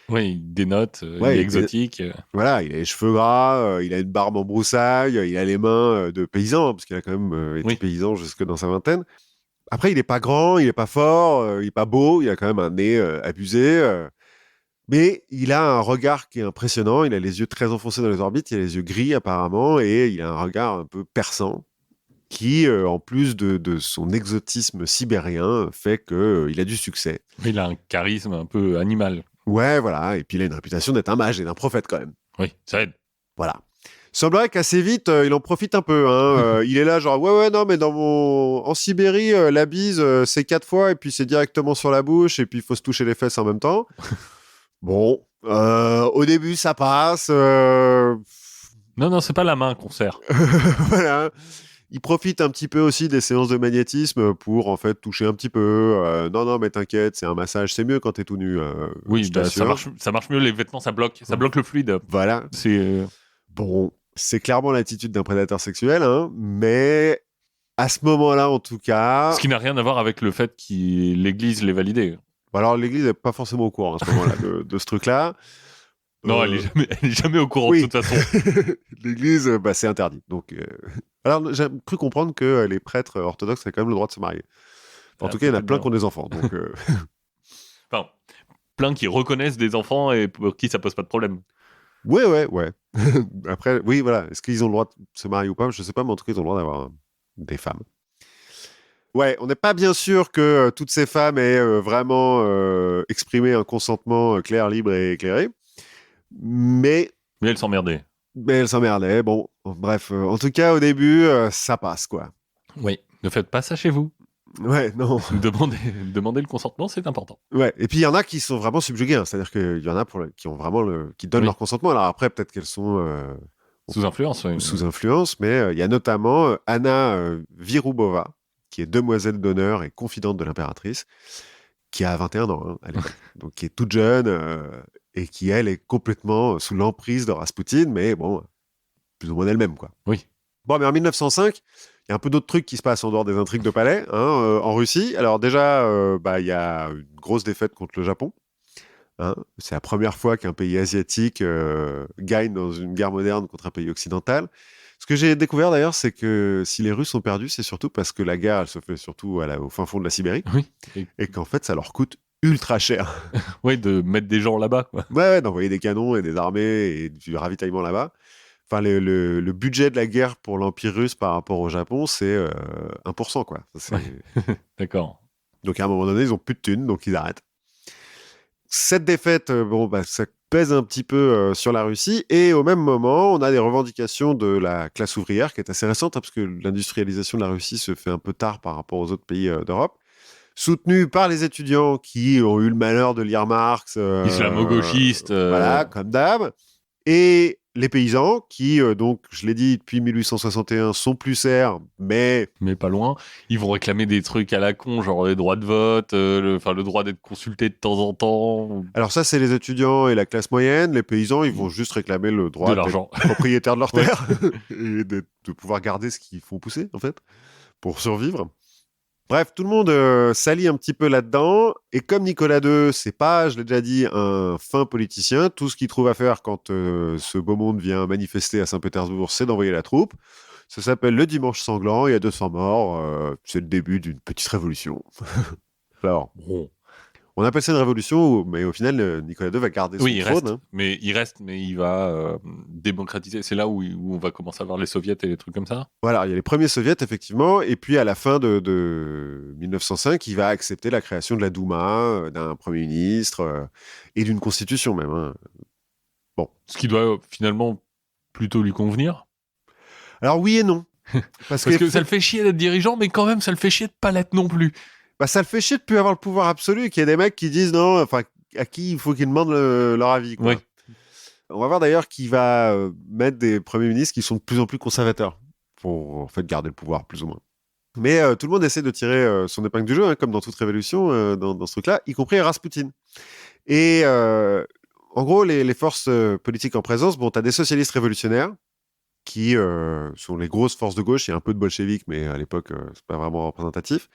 Oui, il dénote, il est exotique. Voilà, il a les cheveux gras, il a une barbe en broussaille, il a les mains de paysan, parce qu'il a quand même été paysan jusque dans sa vingtaine. Après, il n'est pas grand, il n'est pas fort, il n'est pas beau, il a quand même un nez abusé. Mais il a un regard qui est impressionnant, il a les yeux très enfoncés dans les orbites, il a les yeux gris apparemment, et il a un regard un peu perçant, qui, en plus de son exotisme sibérien, fait qu'il a du succès. Il a un charisme un peu animal. Ouais, voilà, et puis il a une réputation d'être un mage et d'un prophète quand même. Oui, ça aide. Voilà. Il semblerait qu'assez vite, il en profite un peu. Hein. Il est là genre, non, mais en Sibérie, la bise, c'est 4 fois, et puis c'est directement sur la bouche, et puis il faut se toucher les fesses en même temps. Bon, au début, ça passe. Non, c'est pas la main qu'on serre. Voilà. Il profite un petit peu aussi des séances de magnétisme pour, en fait, toucher un petit peu. Non, mais t'inquiète, c'est un massage, c'est mieux quand t'es tout nu. Oui, ça marche mieux, les vêtements, ça bloque le fluide. Voilà. Bon, c'est clairement l'attitude d'un prédateur sexuel, hein, mais à ce moment-là, en tout cas... Ce qui n'a rien à voir avec le fait que l'Église l'ait validé. Alors, l'Église n'est pas forcément au courant à ce moment-là de ce truc-là. Non, elle est jamais au courant de toute façon. L'Église, c'est interdit. Donc, alors, j'ai cru comprendre que les prêtres orthodoxes avaient quand même le droit de se marier. En tout cas, il y en a plein qui ont des enfants. Donc, enfin, plein qui reconnaissent des enfants et pour qui ça pose pas de problème. Ouais. Après, oui, voilà. Est-ce qu'ils ont le droit de se marier ou pas? Je sais pas, mais en tout cas, ils ont le droit d'avoir des femmes. Ouais, on n'est pas bien sûr que toutes ces femmes aient vraiment exprimé un consentement clair, libre et éclairé. Mais elles s'emmerdaient. Bon, bref. En tout cas, au début, ça passe, quoi. Oui, ne faites pas ça chez vous. Ouais, non. Demander le consentement, c'est important. Ouais, et puis il y en a qui sont vraiment subjugués. Hein. C'est-à-dire qu'il y en a qui ont vraiment qui donnent leur consentement. Alors après, peut-être qu'elles sont... sous influence. Oui. Sous influence, mais il y a notamment Anna Virubova, qui est demoiselle d'honneur et confidente de l'impératrice, qui a 21 ans à l'époque, donc qui est toute jeune et qui, elle, est complètement sous l'emprise de Rasputin, mais bon, plus ou moins elle-même, quoi. Oui. Bon, mais en 1905, il y a un peu d'autres trucs qui se passent en dehors des intrigues de palais, en Russie. Alors déjà, il y a une grosse défaite contre le Japon. Hein. C'est la première fois qu'un pays asiatique gagne dans une guerre moderne contre un pays occidental. Ce que j'ai découvert d'ailleurs, c'est que si les Russes ont perdu, c'est surtout parce que la guerre, elle se fait surtout au fin fond de la Sibérie. Oui. Et qu'en fait, ça leur coûte ultra cher. Oui, de mettre des gens là-bas, quoi. Ouais, d'envoyer des canons et des armées et du ravitaillement là-bas. Enfin, le budget de la guerre pour l'Empire russe par rapport au Japon, c'est 1%, quoi. D'accord. Donc, à un moment donné, ils ont plus de thunes, donc ils arrêtent. Cette défaite, ça pèse un petit peu sur la Russie. Et au même moment, on a des revendications de la classe ouvrière qui est assez récente, parce que l'industrialisation de la Russie se fait un peu tard par rapport aux autres pays d'Europe. Soutenue par les étudiants qui ont eu le malheur de lire Marx. Islamo-gauchistes. Voilà, comme d'hab. Et les paysans qui, donc, je l'ai dit, depuis 1861, sont plus serfs, mais pas loin. Ils vont réclamer des trucs à la con, genre les droits de vote, le droit d'être consulté de temps en temps. Alors ça, c'est les étudiants et la classe moyenne. Les paysans, ils vont juste réclamer le droit d'être propriétaires de leur terre et de pouvoir garder ce qu'ils font pousser, en fait, pour survivre. Bref, tout le monde s'allie un petit peu là-dedans. Et comme Nicolas II, c'est pas, je l'ai déjà dit, un fin politicien, tout ce qu'il trouve à faire quand ce beau monde vient manifester à Saint-Pétersbourg, c'est d'envoyer la troupe. Ça s'appelle le Dimanche sanglant, il y a 200 morts. C'est le début d'une petite révolution. Alors, bon, on appelle ça une révolution, mais au final, Nicolas II va garder son trône. Reste, mais il va démocratiser. C'est là où on va commencer à voir les soviets et les trucs comme ça. Voilà, il y a les premiers soviets, effectivement, et puis à la fin de 1905, il va accepter la création de la Douma, d'un Premier ministre, et d'une constitution même. Hein. Bon. Ce qui doit finalement plutôt lui convenir. Alors oui et non. Parce que ça le fait chier d'être dirigeant, mais quand même, ça le fait chier de pas l'être non plus. Ça le fait chier de plus avoir le pouvoir absolu, qu'il y a des mecs qui disent non, enfin, à qui il faut qu'ils demandent leur avis. Quoi. Oui. On va voir d'ailleurs qu'il va mettre des premiers ministres qui sont de plus en plus conservateurs pour en fait garder le pouvoir, plus ou moins. Mais tout le monde essaie de tirer son épingle du jeu, hein, comme dans toute révolution dans ce truc-là, y compris Rasputin. Et en gros, les forces politiques en présence, tu as des socialistes révolutionnaires qui sont les grosses forces de gauche, il y a un peu de bolcheviques, mais à l'époque, c'est pas vraiment représentatif,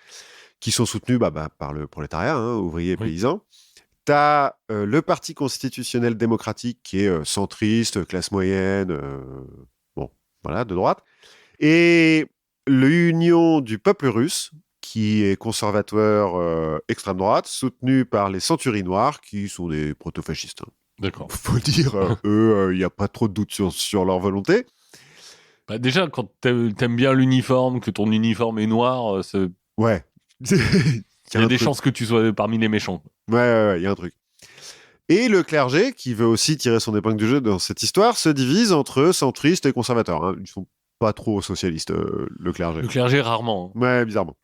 qui sont soutenus par le prolétariat, hein, ouvriers et paysans. T'as le Parti constitutionnel démocratique qui est centriste, classe moyenne, de droite. Et l'Union du peuple russe, qui est conservateur extrême droite, soutenu par les centuries noirs, qui sont des proto-fascistes. Hein. D'accord. Faut dire, eux, il n'y a pas trop de doute sur leur volonté. Déjà, quand t'aimes bien l'uniforme, que ton uniforme est noir, c'est... Ouais. Il y a des chances que tu sois parmi les méchants. Ouais, il y a un truc. Et le clergé, qui veut aussi tirer son épingle du jeu dans cette histoire, se divise entre centristes et conservateurs. Hein. Ils sont pas trop socialistes, le clergé. Le clergé, rarement. Hein. Ouais, bizarrement.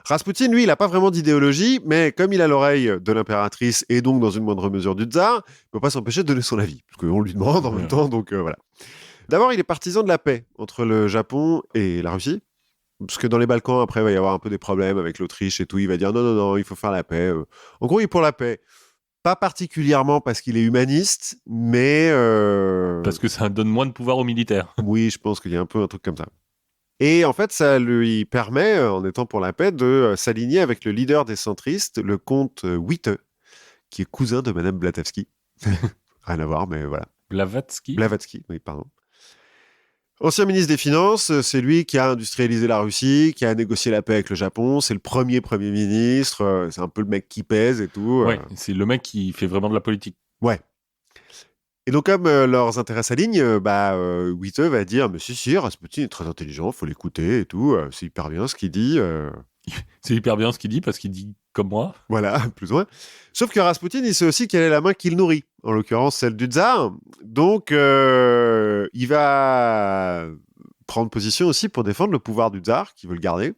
Rasputin, lui, il n'a pas vraiment d'idéologie, mais comme il a l'oreille de l'impératrice et donc dans une moindre mesure du tsar, il ne peut pas s'empêcher de donner son avis, parce qu'on lui demande en même temps, donc voilà. D'abord, il est partisan de la paix entre le Japon et la Russie, parce que dans les Balkans, après, il va y avoir un peu des problèmes avec l'Autriche et tout. Il va dire non, il faut faire la paix. En gros, il est pour la paix. Pas particulièrement parce qu'il est humaniste, mais... Parce que ça donne moins de pouvoir aux militaires. Oui, je pense qu'il y a un peu un truc comme ça. Et en fait, ça lui permet, en étant pour la paix, de s'aligner avec le leader des centristes, le comte Witte, qui est cousin de Madame Blavatsky. Rien à voir, mais voilà. Blavatsky, oui, pardon. Ancien ministre des Finances, c'est lui qui a industrialisé la Russie, qui a négocié la paix avec le Japon, c'est le premier ministre, c'est un peu le mec qui pèse et tout. Ouais, c'est le mec qui fait vraiment de la politique. Ouais. Et donc, comme leurs intérêts s'alignent, Witte va dire « Mais si, Rasputin est très intelligent, faut l'écouter et tout, c'est hyper bien ce qu'il dit. » C'est hyper bien ce qu'il dit, parce qu'il dit comme moi. Voilà, plus ou moins. Sauf que Rasputin, il sait aussi quelle est la main qu'il nourrit, en l'occurrence celle du tsar. Donc, il va prendre position aussi pour défendre le pouvoir du tsar, qui veut le garder.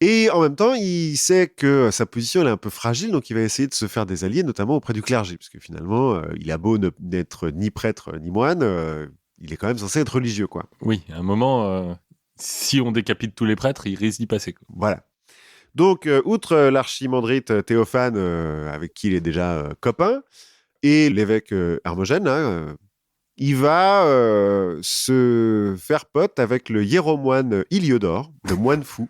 Et en même temps, il sait que sa position elle est un peu fragile, donc il va essayer de se faire des alliés, notamment auprès du clergé, parce que finalement, il a beau n'être ni prêtre ni moine, il est quand même censé être religieux, quoi. Oui, à un moment, si on décapite tous les prêtres, il risque d'y passer. Voilà. Donc, outre l'archimandrite Théophane, avec qui il est déjà copain, et l'évêque Hermogène, il va se faire pote avec le hiéromoine Iliodore, le moine fou.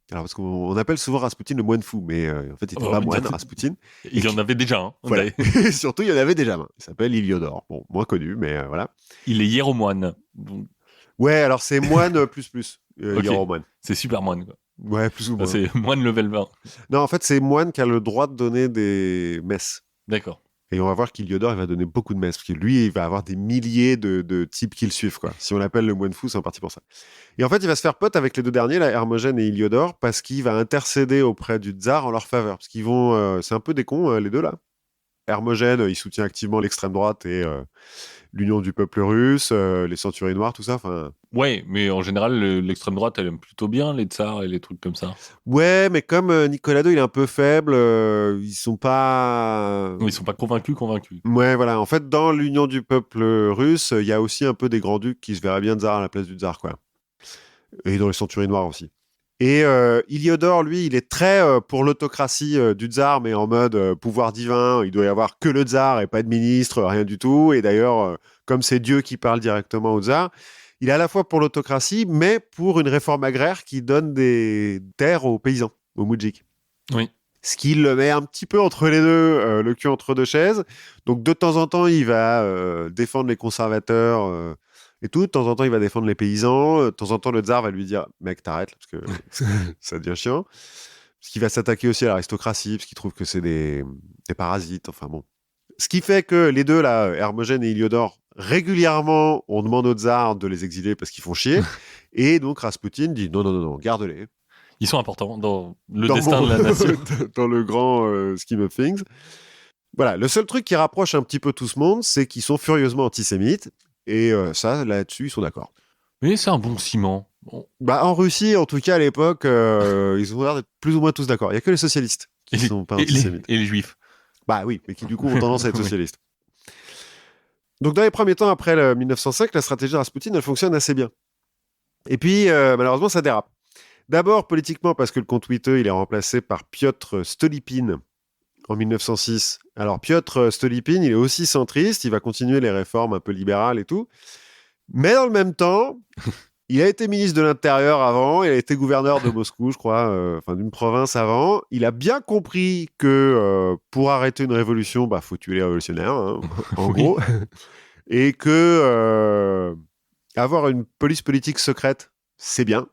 Alors, parce qu'on appelle souvent Rasputin le moine fou, mais en fait, il n'était pas moine, Rasputin. Il y en avait déjà un. Voilà. Surtout, il y en avait déjà un. Il s'appelle Iliodore. Bon, moins connu, mais voilà. Il est hiéromoine. Donc... Ouais, alors c'est moine plus, okay. Hiéromoine. C'est super moine, quoi. Ouais, plus ou moins. C'est moine level 20. Non, en fait, c'est moine qui a le droit de donner des messes. D'accord. Et on va voir qu'Iliodor, il va donner beaucoup de messes, parce que lui, il va avoir des milliers de types qui le suivent, quoi. Si on l'appelle le moine fou, c'est en partie pour ça. Et en fait, il va se faire pote avec les deux derniers, là, Hermogène et Iliodor, parce qu'il va intercéder auprès du tsar en leur faveur. Parce qu'ils vont... c'est un peu des cons, les deux, là. Hermogène, il soutient activement l'extrême droite et l'union du peuple russe, les centuries noires, tout ça. Enfin, Ouais, mais en général, l'extrême droite, elle aime plutôt bien les tsars et les trucs comme ça. ouais, mais comme Nicolas II, il est un peu faible, ils sont pas... Ils sont pas convaincus. Ouais, voilà. En fait, dans l'union du peuple russe, il y a aussi un peu des grands-ducs qui se verraient bien tsar à la place du tsar, quoi. Et dans les centuries noires aussi. Et Iliodor, lui, il est très pour l'autocratie du tsar, mais en mode pouvoir divin. Il doit y avoir que le tsar et pas de ministre, rien du tout. Et d'ailleurs, comme c'est Dieu qui parle directement au tsar, il est à la fois pour l'autocratie, mais pour une réforme agraire qui donne des terres aux paysans, aux moudjiks. Oui. Ce qui le met un petit peu entre les deux, le cul entre deux chaises. Donc de temps en temps, il va défendre les conservateurs et tout. De temps en temps, il va défendre les paysans. De temps en temps, le tsar va lui dire « Mec, t'arrêtes, parce que ça devient chiant. » Parce qu'il va s'attaquer aussi à l'aristocratie, parce qu'il trouve que c'est des parasites. Enfin bon. Ce qui fait que les deux, là, Hermogène et Iliodor, régulièrement, on demande au tsar de les exiler parce qu'ils font chier. Et donc Rasputin dit « Non, garde-les. » Ils sont importants dans le destin de la nation. Dans le grand scheme of things. Voilà, le seul truc qui rapproche un petit peu tout ce monde, c'est qu'ils sont furieusement antisémites. Et ça, là-dessus, ils sont d'accord. Mais c'est un bon ciment. Bon. Bah, en Russie, en tout cas, à l'époque, ils ont l'air d'être plus ou moins tous d'accord. Il n'y a que les socialistes qui ne sont pas antisémites. Et les juifs. Bah oui, mais qui du coup ont tendance à être socialistes. Donc dans les premiers temps, après le 1905, la stratégie de Rasputin, elle fonctionne assez bien. Et puis, malheureusement, ça dérape. D'abord, politiquement, parce que le comte Witte, il est remplacé par Piotr Stolypine en 1906. Alors, Piotr Stolypine, il est aussi centriste, il va continuer les réformes un peu libérales et tout. Mais dans le même temps, il a été ministre de l'Intérieur avant, il a été gouverneur de Moscou, je crois, d'une province avant. Il a bien compris que pour arrêter une révolution, bah, faut tuer les révolutionnaires, hein, en gros. Et que avoir une police politique secrète, c'est bien.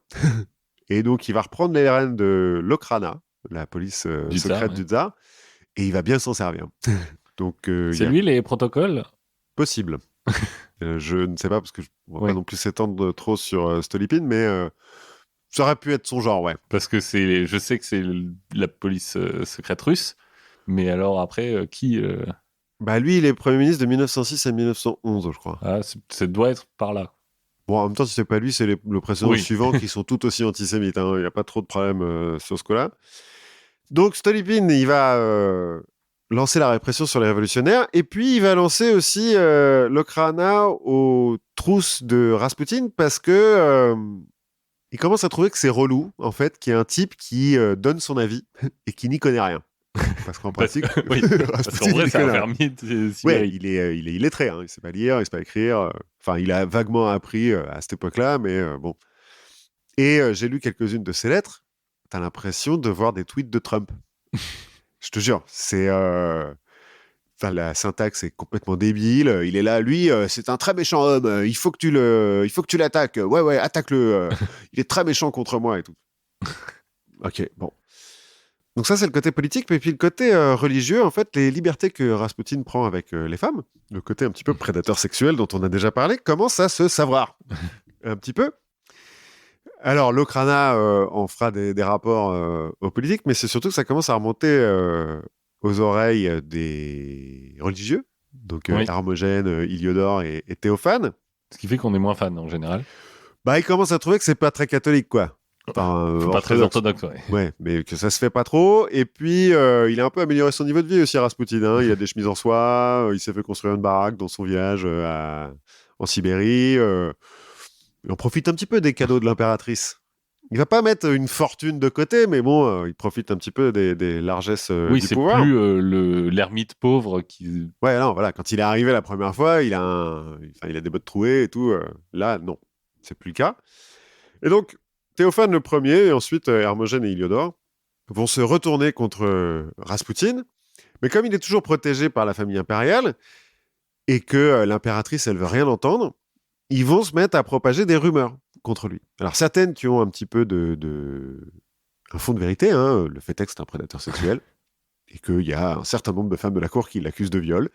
Et donc, il va reprendre les rênes de l'Okhrana, la police secrète du tsar, et il va bien s'en servir. Donc, c'est lui, les protocoles ? Possible. Je ne sais pas, parce que je ne vais pas non plus s'étendre trop sur Stolypine, mais ça aurait pu être son genre, ouais. Parce que je sais que c'est la police secrète russe, mais alors après, qui Bah, lui, il est Premier ministre de 1906 à 1911, je crois. Ah, ça doit être par là. Bon, en même temps, si c'est pas lui, c'est le précédent suivant qui sont tout aussi antisémites. Il n'y a pas trop de problème sur ce coup-là. Donc, Stolypine, il va lancer la répression sur les révolutionnaires, et puis il va lancer aussi l'Okhrana aux trousses de Rasputin, parce que il commence à trouver que c'est relou, en fait, qu'il y a un type qui donne son avis et qui n'y connaît rien. Parce qu'en pratique, parce qu'en vrai, c'est un fermier. Ouais, il est illettré, hein. Il sait pas lire, il sait pas écrire. Enfin, il a vaguement appris à cette époque-là, mais bon. Et j'ai lu quelques-unes de ses lettres. T'as l'impression de voir des tweets de Trump. Je te jure, c'est... la syntaxe est complètement débile. Il est là, lui, c'est un très méchant homme. Il faut que tu l'attaques. Ouais, attaque-le. Il est très méchant contre moi et tout. Ok, bon. Donc ça, c'est le côté politique. Mais puis le côté religieux, en fait, les libertés que Rasputin prend avec les femmes, le côté un petit peu prédateur sexuel dont on a déjà parlé, commence à se savoir. Un petit peu. Alors, l'Okhrana en fera des rapports aux politiques, mais c'est surtout que ça commence à remonter aux oreilles des religieux, donc Hermogène, Iliodor et Théophane. Ce qui fait qu'on est moins fan en général. Bah, ils commencent à trouver que c'est pas très catholique, quoi. Enfin, pas très orthodoxe, ouais. Ouais, mais que ça se fait pas trop. Et puis, il a un peu amélioré son niveau de vie aussi, Rasputin. Hein. Il a des chemises en soie, il s'est fait construire une baraque dans son village en Sibérie. Il en profite un petit peu des cadeaux de l'impératrice. Il va pas mettre une fortune de côté, mais bon, il profite un petit peu des largesses du pouvoir. Oui, c'est plus l'ermite pauvre qui... Ouais, non, voilà. Quand il est arrivé la première fois, il a des bottes trouées et tout. Là, non, c'est plus le cas. Et donc, Théophane le premier, et ensuite Hermogène et Iliodor, vont se retourner contre Rasputin. Mais comme il est toujours protégé par la famille impériale, et que l'impératrice, elle veut rien entendre, ils vont se mettre à propager des rumeurs contre lui. Alors, certaines qui ont un petit peu un fond de vérité, hein, le fait est que c'est un prédateur sexuel, et qu'il y a un certain nombre de femmes de la cour qui l'accusent de viol.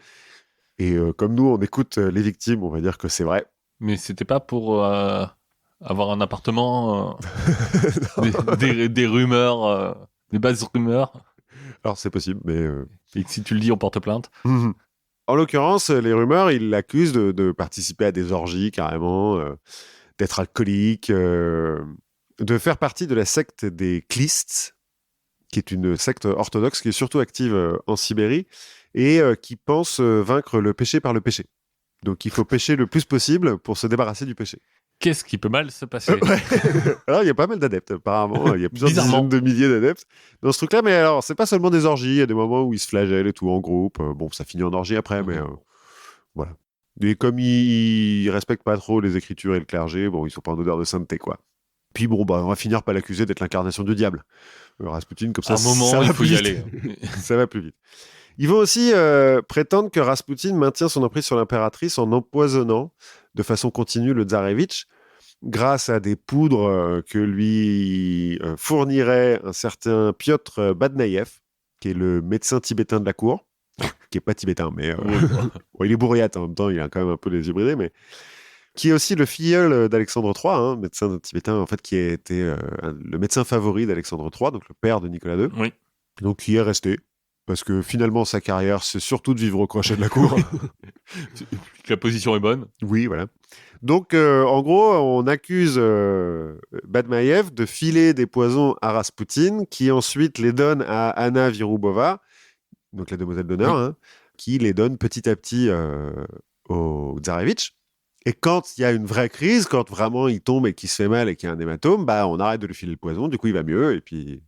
Et comme nous, on écoute les victimes, on va dire que c'est vrai. Mais c'était pas pour avoir un appartement, des rumeurs, des bases rumeurs. Alors c'est possible, mais... Et que si tu le dis, on porte plainte. En l'occurrence, les rumeurs, ils l'accusent de participer à des orgies, carrément, d'être alcoolique, de faire partie de la secte des Klists, qui est une secte orthodoxe qui est surtout active en Sibérie, et qui pense vaincre le péché par le péché. Donc il faut pécher le plus possible pour se débarrasser du péché. Qu'est-ce qui peut mal se passer? Alors il y a pas mal d'adeptes, apparemment. Il y a plusieurs dizaines de milliers d'adeptes dans ce truc-là. Mais alors, c'est pas seulement des orgies. Il y a des moments où ils se flagellent et tout en groupe. Bon, ça finit en orgie après, mais voilà. Et comme ils respectent pas trop les écritures et le clergé, bon, ils sont pas en odeur de sainteté, quoi. Puis bon, bah, on va finir par l'accuser d'être l'incarnation du diable. Rasputin, comme ça, à un moment, ça il va faut plus y vite. aller. Ça va plus vite. Ils vont aussi prétendre que Rasputin maintient son emprise sur l'impératrice en empoisonnant de façon continue le tsarevitch grâce à des poudres que lui fournirait un certain Piotr Badnaïev, qui est le médecin tibétain de la cour, qui n'est pas tibétain, mais bon, il est bourriate en même temps, il a quand même un peu les yeux bridés, mais qui est aussi le filleul d'Alexandre III, médecin tibétain, en fait, qui a été le médecin favori d'Alexandre III, donc le père de Nicolas II, Oui. donc qui est resté. Parce que finalement, sa carrière, c'est surtout de vivre au crochet de la cour. La position est bonne. Oui, voilà. Donc, en gros, on accuse Badmaïev de filer des poisons à Rasputin, qui ensuite les donne à Anna Virubova, donc la demoiselle d'honneur, qui les donne petit à petit au tsarevitch. Et quand il y a une vraie crise, quand vraiment il tombe et qu'il se fait mal et qu'il y a un hématome, bah, on arrête de lui filer le poison, du coup il va mieux, et puis...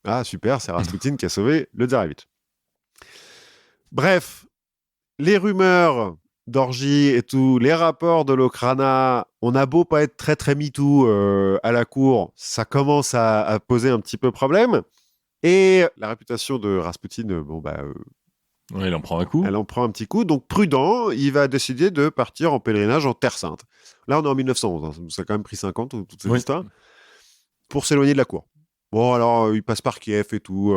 Ah, super, c'est Rasputin qui a sauvé le tsarevitch. Bref, les rumeurs d'orgie et tout, les rapports de l'Okhrana, on a beau pas être très très MeToo à la cour, ça commence à poser un petit peu problème. Et la réputation de Rasputin, Ouais, il en prend un coup. Elle en prend un petit coup. Donc prudent, il va décider de partir en pèlerinage en Terre Sainte. Là, on est en 1911, ça a quand même pris 5 ans, toute cette histoire, pour s'éloigner de la cour. Bon, alors, il passe par Kiev et tout...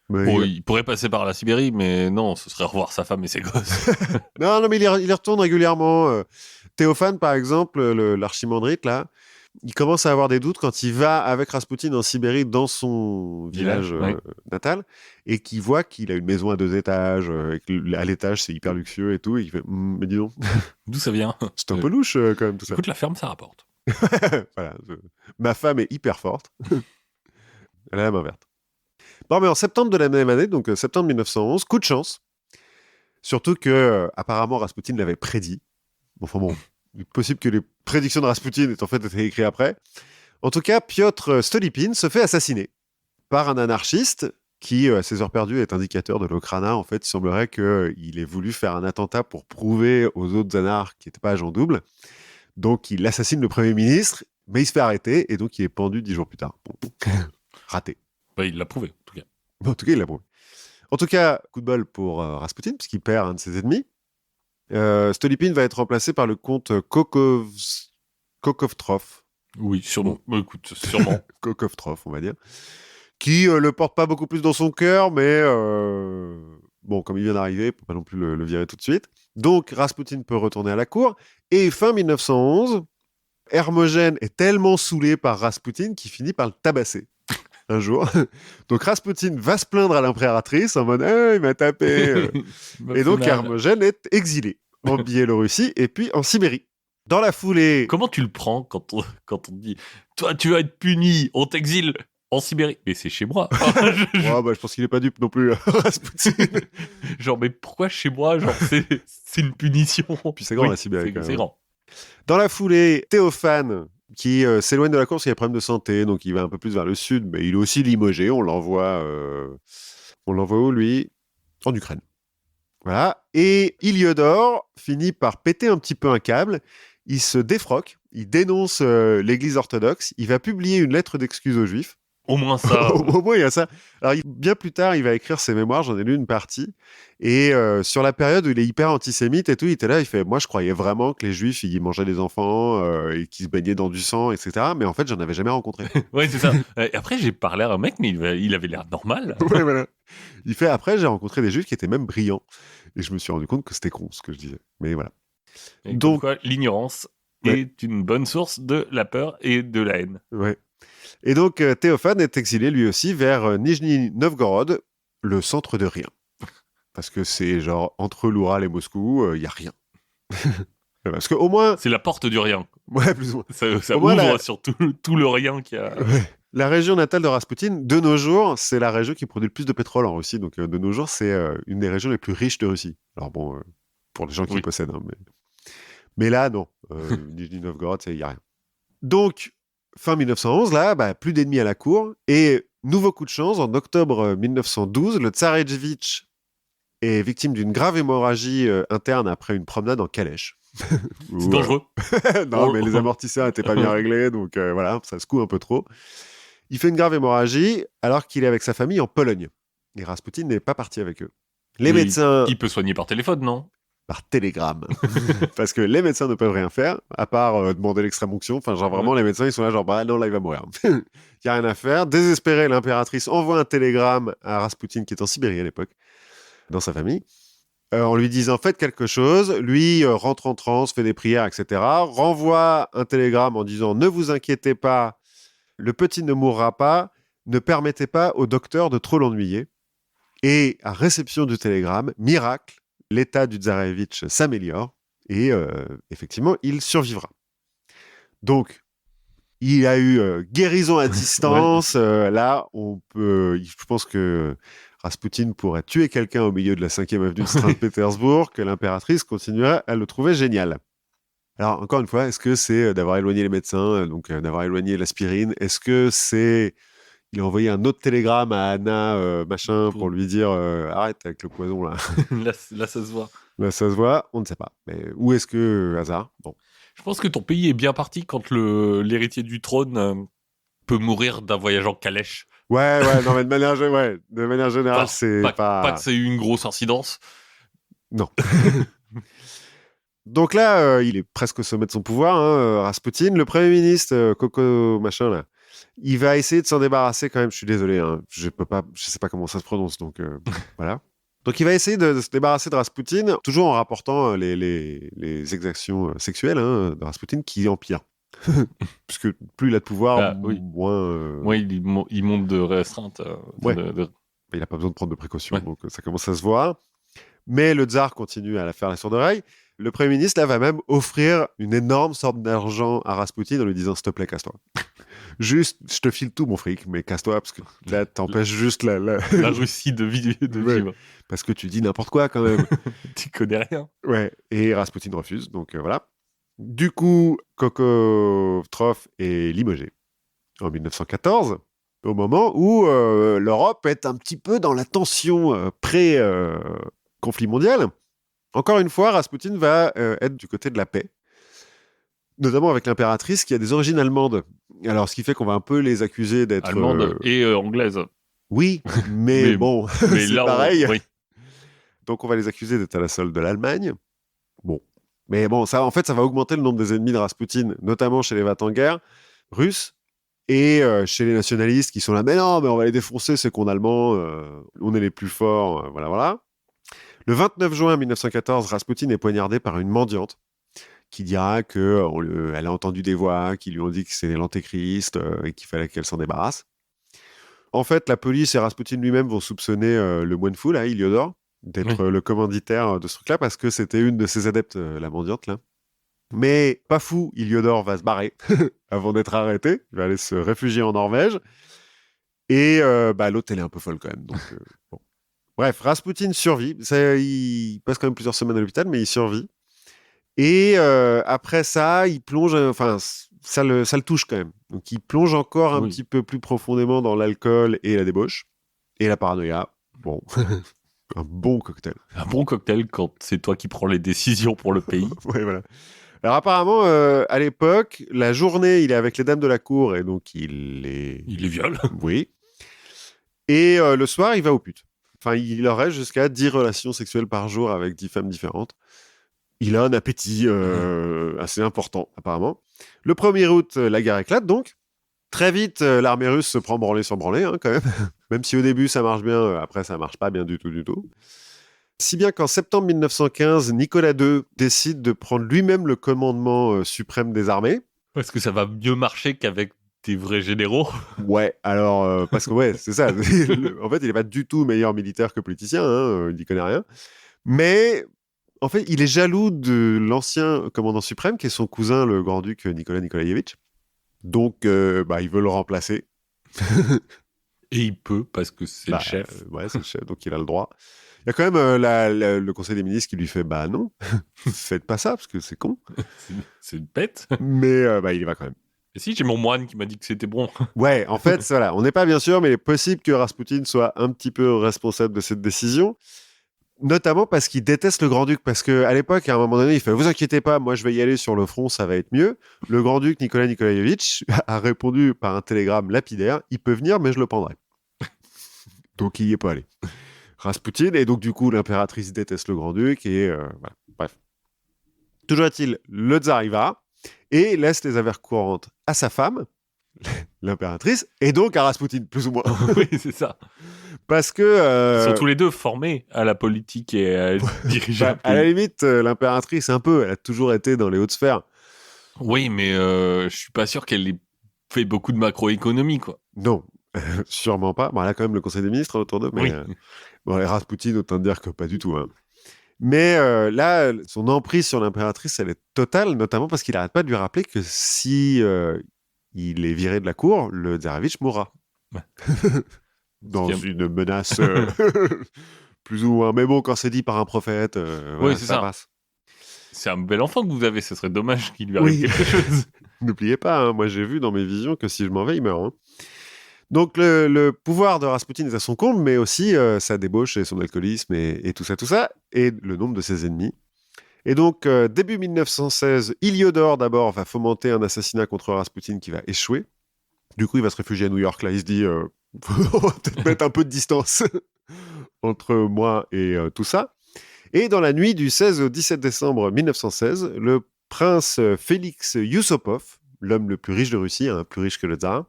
il pourrait passer par la Sibérie, mais non, ce serait revoir sa femme et ses gosses. non, mais il y retourne régulièrement. Théophane, par exemple, l'archimandrite, là, il commence à avoir des doutes quand il va avec Rasputin en Sibérie, dans son village natal, et qu'il voit qu'il a une maison à 2 étages, et qu'à l'étage, c'est hyper luxueux et tout, et il fait mais dis donc. D'où ça vient? C'est un peu louche, quand même, tout ça. Écoute, la ferme, ça rapporte. Voilà, ma femme est hyper forte. Elle a la main verte. Bon, mais en septembre de la même année, donc septembre 1911, coup de chance. Surtout que, apparemment, Rasputin l'avait prédit. Enfin bon, il est possible que les prédictions de Rasputin aient en fait été écrites après. En tout cas, Piotr Stolypine se fait assassiner par un anarchiste qui, à ses heures perdues, est indicateur de l'Okhrana. En fait, il semblerait qu'il ait voulu faire un attentat pour prouver aux autres anarches qu'il n'était pas agent double. Donc, il assassine le Premier ministre, mais il se fait arrêter, et donc il est pendu 10 jours plus tard. Bon. Raté. Bah, il l'a prouvé, en tout cas. En tout cas, il l'a prouvé. En tout cas, coup de bol pour Rasputin, puisqu'il perd un de ses ennemis. Stolypine va être remplacé par le comte Kokovtrov. Oui, sûrement. Bah, écoute, sûrement. Kokovtrov, on va dire. Qui le porte pas beaucoup plus dans son cœur, mais bon, comme il vient d'arriver, il peut pas non plus le virer tout de suite. Donc, Rasputin peut retourner à la cour. Et fin 1911, Hermogène est tellement saoulé par Rasputin qu'il finit par le tabasser. Un jour. Donc Rasputin va se plaindre à l'impératrice en mode il m'a tapé. Et donc Hermogène est exilé en Biélorussie et puis en Sibérie. Dans la foulée. Comment tu le prends quand on dit toi tu vas être puni, on t'exile en Sibérie? Mais c'est chez moi. Je pense qu'il est pas dupe non plus, Rasputin. Genre mais pourquoi chez moi? Genre c'est une punition. Puis c'est grand la Sibérie. C'est grand. Dans la foulée, Théophane qui s'éloigne de la course, il a des problèmes de santé, donc il va un peu plus vers le sud, mais il est aussi limogé, on l'envoie où, lui? En Ukraine. Voilà. Et Iliodore finit par péter un petit peu un câble, il se défroque, il dénonce l'église orthodoxe, il va publier une lettre d'excuse aux Juifs, Au moins ça. Au moins, il y a ça. Alors, bien plus tard, il va écrire ses mémoires, j'en ai lu une partie. Et sur la période où il est hyper antisémite et tout, il était là, il fait « Moi, je croyais vraiment que les Juifs, ils mangeaient des enfants et qu'ils se baignaient dans du sang, etc. Mais en fait, j'en avais jamais rencontré. » Ouais, c'est ça. Et après, j'ai parlé à un mec, mais il avait l'air normal. Ouais, voilà. Il fait « Après, j'ai rencontré des Juifs qui étaient même brillants. » Et je me suis rendu compte que c'était con, ce que je disais. Mais voilà. Et Donc, quoi, l'ignorance est une bonne source de la peur et de la haine. Ouais. Et donc, Théophane est exilé lui aussi vers Nijni Novgorod, le centre de rien. Parce que c'est genre entre l'Oural et Moscou, il n'y a rien. Parce qu'au moins. C'est la porte du rien. Ouais, plus ou moins. Ça ouvre sur tout le rien qu'il y a. Ouais. La région natale de Rasputin, de nos jours, c'est la région qui produit le plus de pétrole en Russie. Donc, de nos jours, c'est une des régions les plus riches de Russie. Alors, bon, pour les gens qui possèdent. Hein, mais là, non. Nijni Novgorod, il n'y a rien. Donc. Fin 1911, là, plus d'ennemis à la cour. Et nouveau coup de chance, en octobre 1912, le Tsarévitch est victime d'une grave hémorragie interne après une promenade en calèche. C'est dangereux. Non, mais les amortisseurs n'étaient pas bien réglés, donc voilà, ça secoue un peu trop. Il fait une grave hémorragie alors qu'il est avec sa famille en Pologne. Et Rasputin n'est pas parti avec eux. Les médecins... Il peut soigner par téléphone, non ? Par télégramme. Parce que les médecins ne peuvent rien faire, à part demander l'extrême onction. Enfin, genre vraiment, les médecins, ils sont là, genre, non, là, il va mourir. Il n'y a rien à faire. Désespérée, l'impératrice envoie un télégramme à Rasputin, qui est en Sibérie à l'époque, dans sa famille, en lui disant, faites quelque chose. Lui rentre en transe, fait des prières, etc. Renvoie un télégramme en disant, ne vous inquiétez pas, le petit ne mourra pas, ne permettez pas au docteur de trop l'ennuyer. Et à réception du télégramme, miracle, l'état du Tsarévitch s'améliore et effectivement, il survivra. Donc, il a eu guérison à distance. Là, je pense que Rasputin pourrait tuer quelqu'un au milieu de la 5e avenue de Saint-Pétersbourg, que l'impératrice continuerait à le trouver génial. Alors, encore une fois, est-ce que c'est d'avoir éloigné les médecins, donc d'avoir éloigné l'aspirine ? Est-ce que c'est... Il a envoyé un autre télégramme à Anna, pour lui dire arrête avec le poison, là. Là, ça se voit. Là, ça se voit, on ne sait pas. Mais où est-ce que hasard ? Bon. Je pense que ton pays est bien parti quand l'héritier du trône peut mourir d'un voyage en calèche. Ouais, non, mais de manière générale, c'est pas que c'est eu une grosse incidence. Non. Donc là, il est presque au sommet de son pouvoir, hein, Rasputin. Le Premier ministre, Coco machin, là, il va essayer de s'en débarrasser quand même. Je suis désolé, hein, je sais pas comment ça se prononce, donc voilà. Donc il va essayer de se débarrasser de Rasputin, toujours en rapportant les exactions sexuelles de Rasputin qui empirent. Puisque plus il a de pouvoir, moins... il monte de restreinte. Il n'a pas besoin de prendre de précautions, donc ça commence à se voir. Mais le tsar continue à la faire la sourde oreille. Le Premier ministre, là, va même offrir une énorme somme d'argent à Rasputin en lui disant « S'il te plaît, casse-toi. Juste, je te file tout, mon fric, mais casse-toi, parce que là, t'empêches juste la Russie de vivre. Parce que tu dis n'importe quoi, quand même. » Tu connais rien. Ouais, et Rasputin refuse, donc voilà. Du coup, Kokotrov est limogé en 1914, au moment où l'Europe est un petit peu dans la tension pré-conflit mondial. Encore une fois, Rasputin va être du côté de la paix, notamment avec l'impératrice qui a des origines allemandes. Alors, ce qui fait qu'on va un peu les accuser d'être... Allemande et anglaise. Oui, mais bon, mais c'est là, pareil. Oui. Donc, on va les accuser d'être à la solde de l'Allemagne. Bon. Mais bon, ça, en fait, ça va augmenter le nombre des ennemis de Rasputin, notamment chez les va-t-en-guerre russes et chez les nationalistes qui sont là, mais non, mais on va les défoncer, c'est qu'on Allemands, on est les plus forts, voilà. Le 29 juin 1914, Rasputin est poignardé par une mendiante qui dira qu'elle a entendu des voix qui lui ont dit que c'était l'antéchrist et qu'il fallait qu'elle s'en débarrasse. En fait, la police et Rasputin lui-même vont soupçonner le moine fou, là, Iliodor, d'être le commanditaire de ce truc-là, parce que c'était une de ses adeptes, la mendiante, là. Mais pas fou, Iliodor va se barrer avant d'être arrêté. Il va aller se réfugier en Norvège. Et l'autre, elle est un peu folle quand même. Donc, bon. Bref, Rasputin survit. Il passe quand même plusieurs semaines à l'hôpital, mais il survit. Et après ça, il plonge... Enfin, ça le touche quand même. Donc, il plonge encore un petit peu plus profondément dans l'alcool et la débauche. Et la paranoïa. Bon... Un bon cocktail. Un bon cocktail quand c'est toi qui prends les décisions pour le pays. Ouais, voilà. Alors apparemment, à l'époque, la journée, il est avec les dames de la cour et donc il les viole. Oui. Et le soir, il va aux putes. Enfin, il aurait jusqu'à 10 relations sexuelles par jour avec 10 femmes différentes. Il a un appétit assez important, apparemment. Le 1er août, la guerre éclate donc. Très vite, l'armée russe se prend branlée sur branlée, quand même. Même si au début, ça marche bien, après, ça marche pas bien du tout. Si bien qu'en septembre 1915, Nicolas II décide de prendre lui-même le commandement suprême des armées. Parce que ça va mieux marcher qu'avec des vrais généraux. Ouais, alors, parce que c'est ça. En fait, il n'est pas du tout meilleur militaire que politicien, il n'y connaît rien. Mais, en fait, il est jaloux de l'ancien commandant suprême, qui est son cousin, le grand-duc Nicolas Nikolaïevitch. Donc, il veut le remplacer. Et il peut, parce que c'est le chef. Ouais, c'est le chef, donc il a le droit. Il y a quand même le conseil des ministres qui lui fait « Bah non, faites pas ça, parce que c'est con. » C'est une bête. Mais il y va quand même. Et si, j'ai mon moine qui m'a dit que c'était bon. Ouais, en fait, voilà, on n'est pas bien sûr, mais il est possible que Rasputin soit un petit peu responsable de cette décision. Notamment parce qu'il déteste le grand-duc, parce qu'à l'époque, à un moment donné, il fait « Vous inquiétez pas, moi je vais y aller sur le front, ça va être mieux. » Le grand-duc Nicolas Nikolaïevitch a répondu par un télégramme lapidaire « Il peut venir, mais je le prendrai. » Donc il n'y est pas allé. Rasputin, et donc du coup, l'impératrice déteste le grand-duc, et voilà, bref. Toujours est-il, le tsar y va, et laisse les affaires courantes à sa femme, l'impératrice, et donc à Rasputin, plus ou moins. Oui, c'est ça. Parce que... Ils sont tous les deux formés à la politique et à diriger un pays. À la limite, l'impératrice, un peu, elle a toujours été dans les hautes sphères. Oui, mais je suis pas sûr qu'elle ait fait beaucoup de macroéconomie, quoi. Non, sûrement pas. Bon, elle a quand même le conseil des ministres autour d'eux, mais... Oui. Et Rasputin, autant dire que pas du tout. Mais là, son emprise sur l'impératrice, elle est totale, notamment parce qu'il n'arrête pas de lui rappeler que si il est viré de la cour, le tsarevitch mourra. Ouais. Dans une menace plus ou moins. Mais bon, quand c'est dit par un prophète, oui, c'est ça passe. C'est un bel enfant que vous avez, ce serait dommage qu'il lui arrive quelque chose. N'oubliez pas, moi j'ai vu dans mes visions que si je m'en vais, il meurt. Donc le pouvoir de Rasputin est à son comble, mais aussi sa débauche et son alcoolisme et tout ça, et le nombre de ses ennemis. Et donc, début 1916, Héliodore d'abord va fomenter un assassinat contre Rasputin qui va échouer. Du coup, il va se réfugier à New York. Là, il se dit, on va peut-être mettre un peu de distance entre moi et tout ça. Et dans la nuit du 16 au 17 décembre 1916, le prince Félix Yusupov, l'homme le plus riche de Russie, plus riche que le tsar,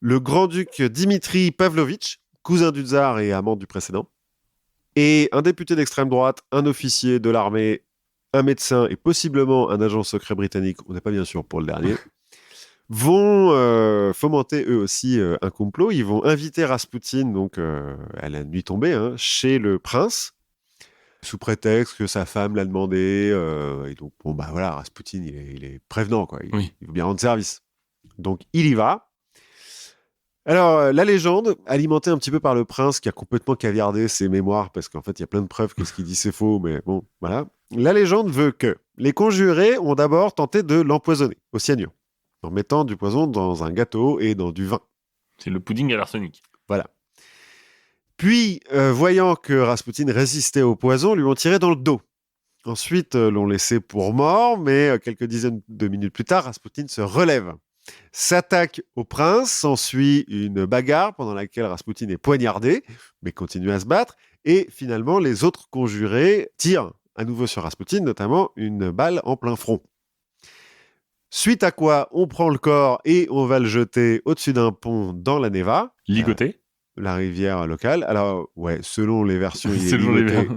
le grand-duc Dimitri Pavlovitch, cousin du tsar et amant du précédent, et un député d'extrême droite, un officier de l'armée, un médecin et possiblement un agent secret britannique, on n'est pas bien sûr pour le dernier, vont fomenter eux aussi un complot. Ils vont inviter Rasputin, donc à la nuit tombée, chez le prince, sous prétexte que sa femme l'a demandé. Et donc, Rasputin, il est prévenant, quoi. Il veut bien rendre service. Donc, il y va. Alors, la légende, alimentée un petit peu par le prince qui a complètement caviardé ses mémoires, parce qu'en fait, il y a plein de preuves que ce qu'il dit, c'est faux, mais bon, voilà. La légende veut que les conjurés ont d'abord tenté de l'empoisonner au cyanure, en mettant du poison dans un gâteau et dans du vin. C'est le pudding à l'arsenic. Voilà. Puis, voyant que Rasputin résistait au poison, lui ont tiré dans le dos. Ensuite, l'ont laissé pour mort, mais quelques dizaines de minutes plus tard, Rasputin se relève, s'attaque au prince, s'ensuit une bagarre pendant laquelle Rasputin est poignardé, mais continue à se battre, et finalement, les autres conjurés tirent à nouveau sur Rasputin, notamment une balle en plein front. Suite à quoi, on prend le corps et on va le jeter au-dessus d'un pont dans la Neva. Ligoté. La rivière locale. Alors, ouais, selon les versions, il est ligoté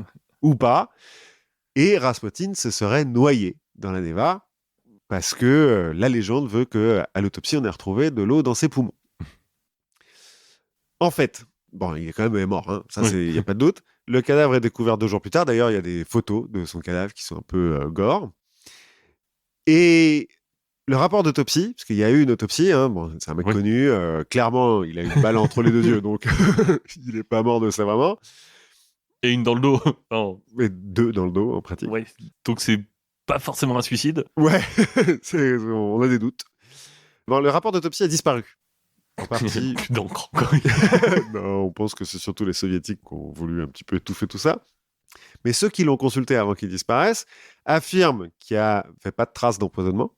ou pas. Et Rasputin se serait noyé dans la Neva parce que la légende veut qu'à l'autopsie, on ait retrouvé de l'eau dans ses poumons. En fait, bon, il est quand même mort, ça, il n'y a pas de doute. Le cadavre est découvert 2 jours plus tard. D'ailleurs, il y a des photos de son cadavre qui sont un peu gore. Et le rapport d'autopsie, parce qu'il y a eu une autopsie, c'est un mec connu, clairement, il a une balle entre les 2 yeux, donc il n'est pas mort de ça vraiment. Et une dans le dos. Non. Et 2 dans le dos, en pratique. Ouais, donc c'est pas forcément un suicide. Ouais, on a des doutes. Bon, le rapport d'autopsie a disparu. En partie. Plus d'encre, encore. Non, on pense que c'est surtout les soviétiques qui ont voulu un petit peu étouffer tout ça. Mais ceux qui l'ont consulté avant qu'il disparaisse affirme qu'il n'y avait pas de traces d'empoisonnement.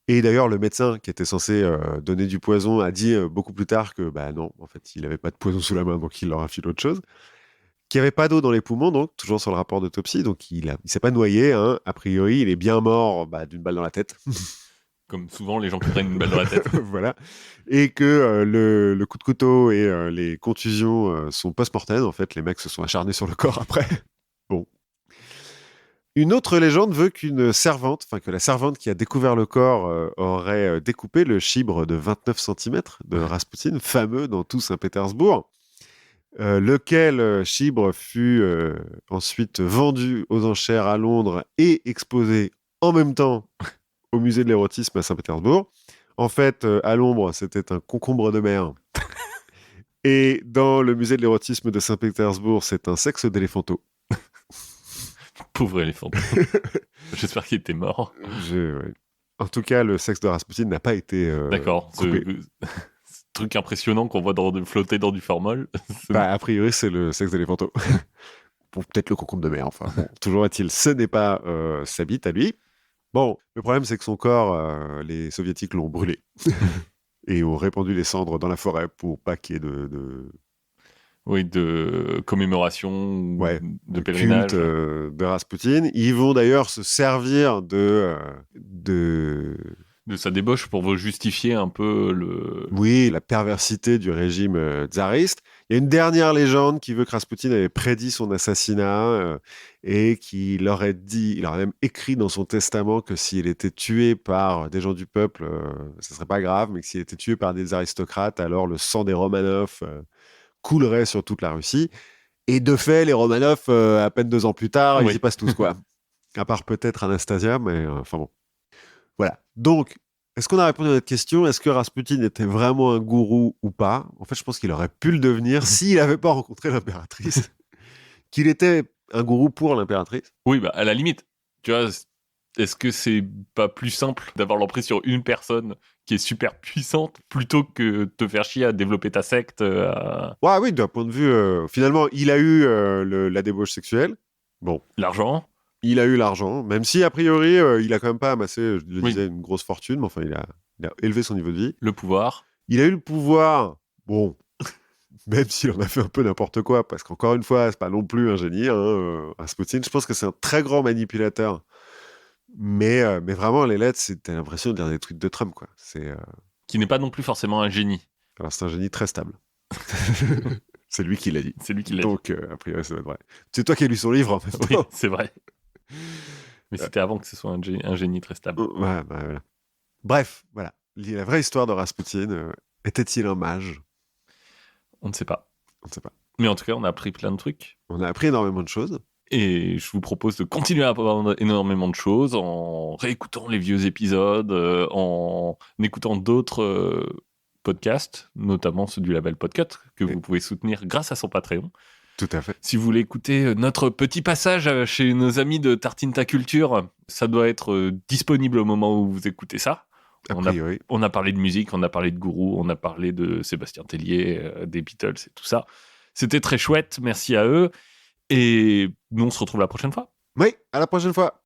Et d'ailleurs, le médecin qui était censé donner du poison a dit beaucoup plus tard que non, en fait, il n'avait pas de poison sous la main, donc il leur a filé autre chose. Qu'il n'y avait pas d'eau dans les poumons, donc toujours sur le rapport d'autopsie, donc il ne s'est pas noyé. Hein. A priori, il est bien mort d'une balle dans la tête. Comme souvent les gens qui prennent une balle dans la tête. Voilà. Et que le coup de couteau et les contusions sont post-mortem. En fait, les mecs se sont acharnés sur le corps après. Bon. Une autre légende veut que la servante qui a découvert le corps aurait découpé le chibre de 29 cm de Rasputin, fameux dans tout Saint-Pétersbourg, lequel chibre fut ensuite vendu aux enchères à Londres et exposé en même temps au musée de l'érotisme à Saint-Pétersbourg. En fait, à l'ombre, c'était un concombre de mer. Et dans le musée de l'érotisme de Saint-Pétersbourg, c'est un sexe d'éléphanteau. Pauvre éléphant. J'espère qu'il était mort. Ouais. En tout cas, le sexe de Rasputin n'a pas été D'accord. coupé. Ce truc impressionnant qu'on voit flotter dans du formol. A priori, c'est le sexe d'éléphanteau. Pour peut-être le concombre de mer, enfin. Bon, toujours est-il, ce n'est pas sa bite à lui. Bon, le problème, c'est que son corps, les soviétiques l'ont brûlé. Et ont répandu les cendres dans la forêt pour pas qu'il y ait de commémoration, de pèlerinage. Culte de Rasputin. Ils vont d'ailleurs se servir de sa débauche pour justifier un peu la perversité du régime tsariste. Il y a une dernière légende qui veut que Rasputin avait prédit son assassinat et qu'il aurait dit, il aurait même écrit dans son testament que s'il était tué par des gens du peuple, ce serait pas grave, mais que s'il était tué par des aristocrates, alors le sang des Romanov coulerait sur toute la Russie. Et de fait, les Romanov, à peine 2 ans plus tard, ils y passent tous, quoi. À part peut-être Anastasia, mais enfin bon. Voilà. Donc, est-ce qu'on a répondu à notre question ? Est-ce que Rasputin était vraiment un gourou ou pas ? En fait, je pense qu'il aurait pu le devenir s'il n'avait pas rencontré l'impératrice. Qu'il était un gourou pour l'impératrice. Oui, à la limite. Tu vois, est-ce que c'est pas plus simple d'avoir l'emprise sur une personne qui est super puissante plutôt que de te faire chier à développer ta secte Ouais, oui, d'un point de vue... finalement, il a eu la débauche sexuelle. Bon. L'argent. Il a eu l'argent, même si, a priori, il a quand même pas amassé, je le disais, une grosse fortune, mais enfin, il a élevé son niveau de vie. Le pouvoir. Il a eu le pouvoir, bon, même s'il en a fait un peu n'importe quoi, parce qu'encore une fois, c'est pas non plus un génie, Rasputin. Je pense que c'est un très grand manipulateur. Mais vraiment, les lettres, t'as l'impression de lire des tweets de Trump, quoi. Qui n'est pas non plus forcément un génie. Alors, c'est un génie très stable. C'est lui qui l'a dit. C'est lui qui l'a dit. Donc, a priori, ça va être vrai. C'est toi qui as lu son livre, en fait. Oui, c'est vrai. Mais c'était avant que ce soit un génie très stable. Ouais, voilà. Bref, voilà. La vraie histoire de Rasputin, était-il un mage ? On ne sait pas. On ne sait pas. Mais en tout cas, on a appris plein de trucs. On a appris énormément de choses. Et je vous propose de continuer à apprendre énormément de choses en réécoutant les vieux épisodes, en écoutant d'autres podcasts, notamment ceux du label Podcut, que vous pouvez soutenir grâce à son Patreon. Tout à fait. Si vous voulez écouter notre petit passage chez nos amis de Tartine Ta Culture, ça doit être disponible au moment où vous écoutez ça. On a parlé de musique, on a parlé de Gourou, on a parlé de Sébastien Tellier, des Beatles et tout ça. C'était très chouette, merci à eux. Et nous, on se retrouve la prochaine fois. Oui, à la prochaine fois.